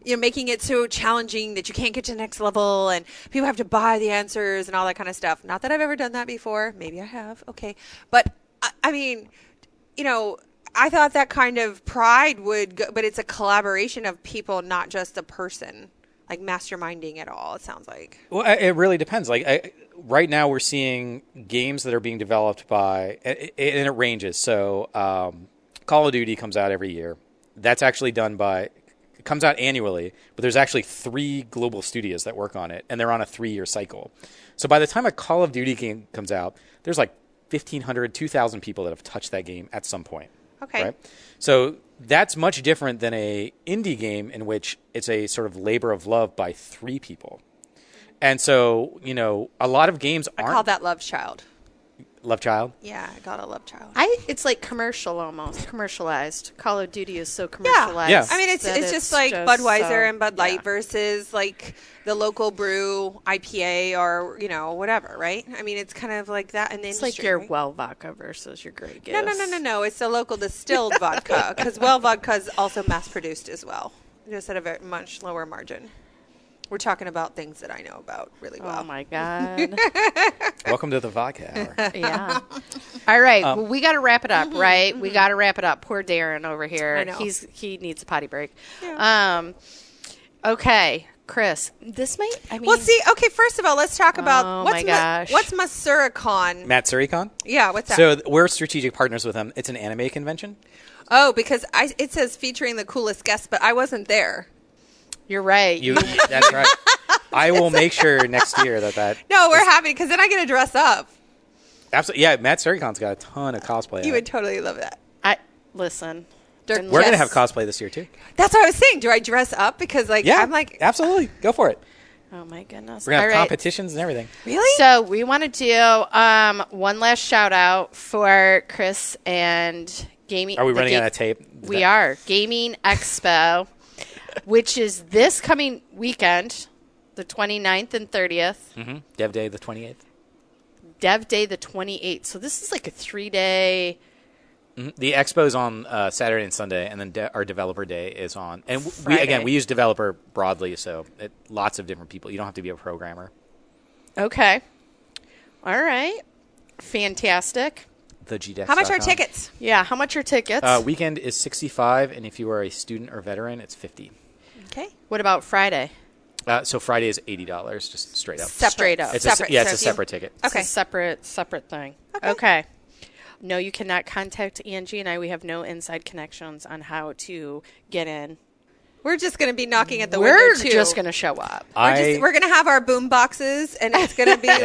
you're making it so challenging that you can't get to the next level and people have to buy the answers and all that kind of stuff. Not that I've ever done that before. Maybe I have. Okay. But I mean, I thought that kind of pride would go, but it's a collaboration of people, not just a person. Like masterminding it all, it sounds like. Well, it really depends. Like right now, we're seeing games that are being developed by, and it ranges. So, Call of Duty comes out every year. That's actually it comes out annually, but there's actually 3 global studios that work on it, and they're on a 3-year cycle. So by the time a Call of Duty game comes out, there's like 1,500, 2,000 people that have touched that game at some point. Okay. Right? So that's much different than a indie game in which it's a sort of labor of love by 3 people. And so, a lot of games aren't... I call that Love Child. Love Child? Yeah, I got a Love Child. It's like commercial almost, commercialized. Call of Duty is so commercialized. Yeah. I mean, it's just like Budweiser and Bud Light versus like the local brew IPA or, whatever, right? I mean, it's kind of like that in the industry. It's like your right? Well vodka versus your Grey Goose. No. It's the local distilled vodka, because Well vodka is also mass produced as well, just at a very much lower margin. We're talking about things that I know about really well. Oh my God. Welcome to the vodka hour. Yeah. All right. Well, we got to wrap it up, right? We got to wrap it up. Poor Darren over here. I know. He needs a potty break. Yeah. Okay. Chris, Well, see, okay, first of all, let's talk about my gosh. what's Masuricon? Matsuricon? Yeah, what's that? So we're strategic partners with them. It's an anime convention. Oh, because it says featuring the coolest guests, but I wasn't there. You're right. That's right. I will make sure next year that. No, we're happy because then I get to dress up. Absolutely, yeah. Matsuricon's got a ton of cosplay. You would totally love that. Listen. Dirk, We're gonna have cosplay this year too. That's what I was saying. Do I dress up? Because I'm like, absolutely, go for it. Oh my goodness. We're gonna have All right. competitions and everything. really? So we want to do one last shout out for Chris and Gaming. Are we running out of tape? We are. Gaming Expo, which is this coming weekend, the 29th and 30th. Mm-hmm. Dev Day the 28th. Dev Day the 28th. So this is like a 3-day. Mm-hmm. The expo's on Saturday and Sunday, and then our developer day is on. And Friday. we use developer broadly, so lots of different people. You don't have to be a programmer. Okay. All right. Fantastic. TheGDex.com. How much are tickets? Yeah. How much are tickets? Weekend is $65, and if you are a student or veteran, it's $50. Okay. What about Friday? So Friday is $80, just straight up. Straight up. It's Separate. it's So a if separate ticket. It's Okay. a separate thing. Okay. No, you cannot contact Angie and I. We have no inside connections on how to get in. We're just going to be knocking at the We're window, too. just going to show up. We're going to have our boom boxes, and it's going to be like,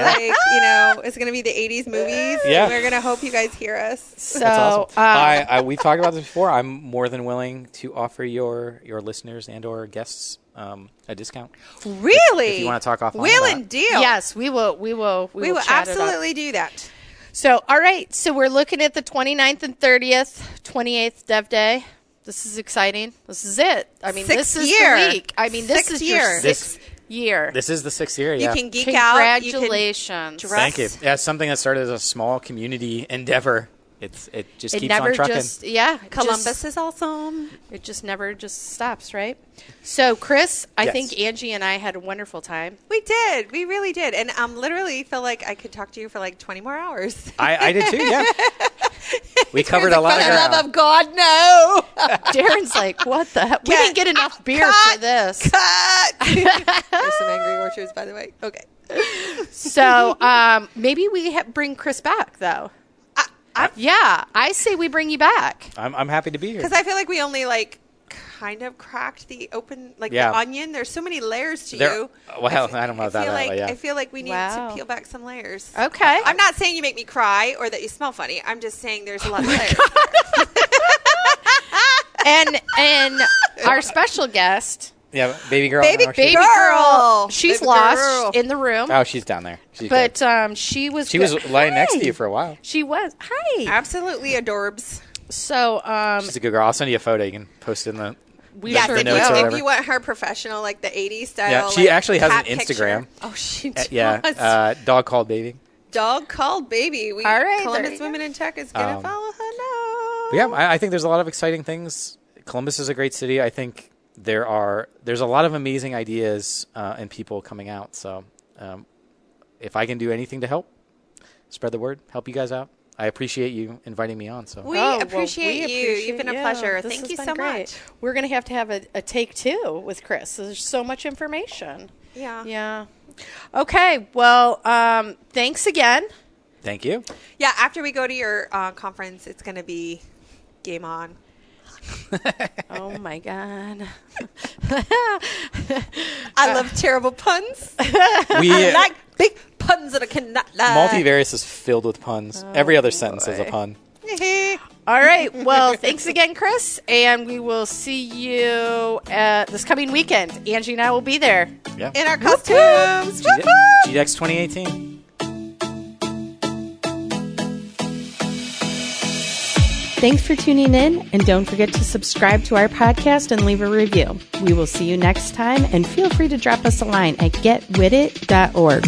it's going to be the 80s movies. Yeah. And we're going to hope you guys hear us. So, That's awesome. We've talked about this before. I'm more than willing to offer your listeners and or guests a discount. Really? If you want to talk offline Wheel about and it. deal. yes, we will We will chat it up. absolutely do that. So, all right. So we're looking at the 29th and 30th, 28th Dev Day. This is exciting. This is it. I mean, Sixth this is year. the week. I mean, this Sixth is your year. sixth year. This is the 6th year, yeah. You can geek out. You can Congratulations. dress. Thank you. Yeah, it's something that started as a small community endeavor. It just It keeps never on trucking. Columbus is awesome. It just never just stops, right? So, Chris, I Yes. think Angie and I had a wonderful time. We did. We really did. And literally feel like I could talk to you for like 20 more hours. I did too, yeah. We covered a lot of For the ground. love of God, no. Darren's like, what the hell? We didn't get enough beer for this. Cut. There's some Angry Orchards, by the way. Okay. So, maybe we bring Chris back, though. Yeah, I say we bring you back. I'm happy to be here. Because I feel like we only kind of cracked the open, Yeah. the onion. There's so many layers to There- you. well, I don't know about that, yeah. I feel like we need Wow. to peel back some layers. Okay. I'm not saying you make me cry or that you smell funny. I'm just saying there's a lot of layers. And our special guest, Yeah, baby girl. Baby I don't know where she baby is. girl, she's Baby lost girl. in the room. Oh, she's down there. She's good. But she was lying next to Hi. you for a while. She was. Hi. Absolutely adorbs. So, She's a good girl. I'll send you a photo. You can post it in the we Yes, sure the if notes or you, whatever. if you want her professional, like the 80s style. Yeah, she like, actually has an cat picture. Instagram. Oh, she does. Yeah, dog called baby. Dog called baby. All right, there Columbus you go. Women in Tech is going to Um, follow her now. But yeah, I think there's a lot of exciting things. Columbus is a great city. I think there's a lot of amazing ideas and people coming out. So if I can do anything to help spread the word, help you guys out, I appreciate you inviting me on. So We Oh, appreciate you. You've been a you. pleasure. This Thank has you been so great. much. We're going to have a take two with Chris. There's so much information. Yeah. Yeah. Okay. Well, thanks again. thank you. Yeah, after we go to your conference, it's going to be game on. Oh my God. I love terrible puns. We I like big puns that I cannot lie. Multiverse is filled with puns. Every other sentence is a pun. All right. Well, thanks again, Chris. And we will see you this coming weekend. Angie and I will be there. Yeah. In our costumes. GDex 2018. Thanks for tuning in, and don't forget to subscribe to our podcast and leave a review. We will see you next time, and feel free to drop us a line at getwithit.org.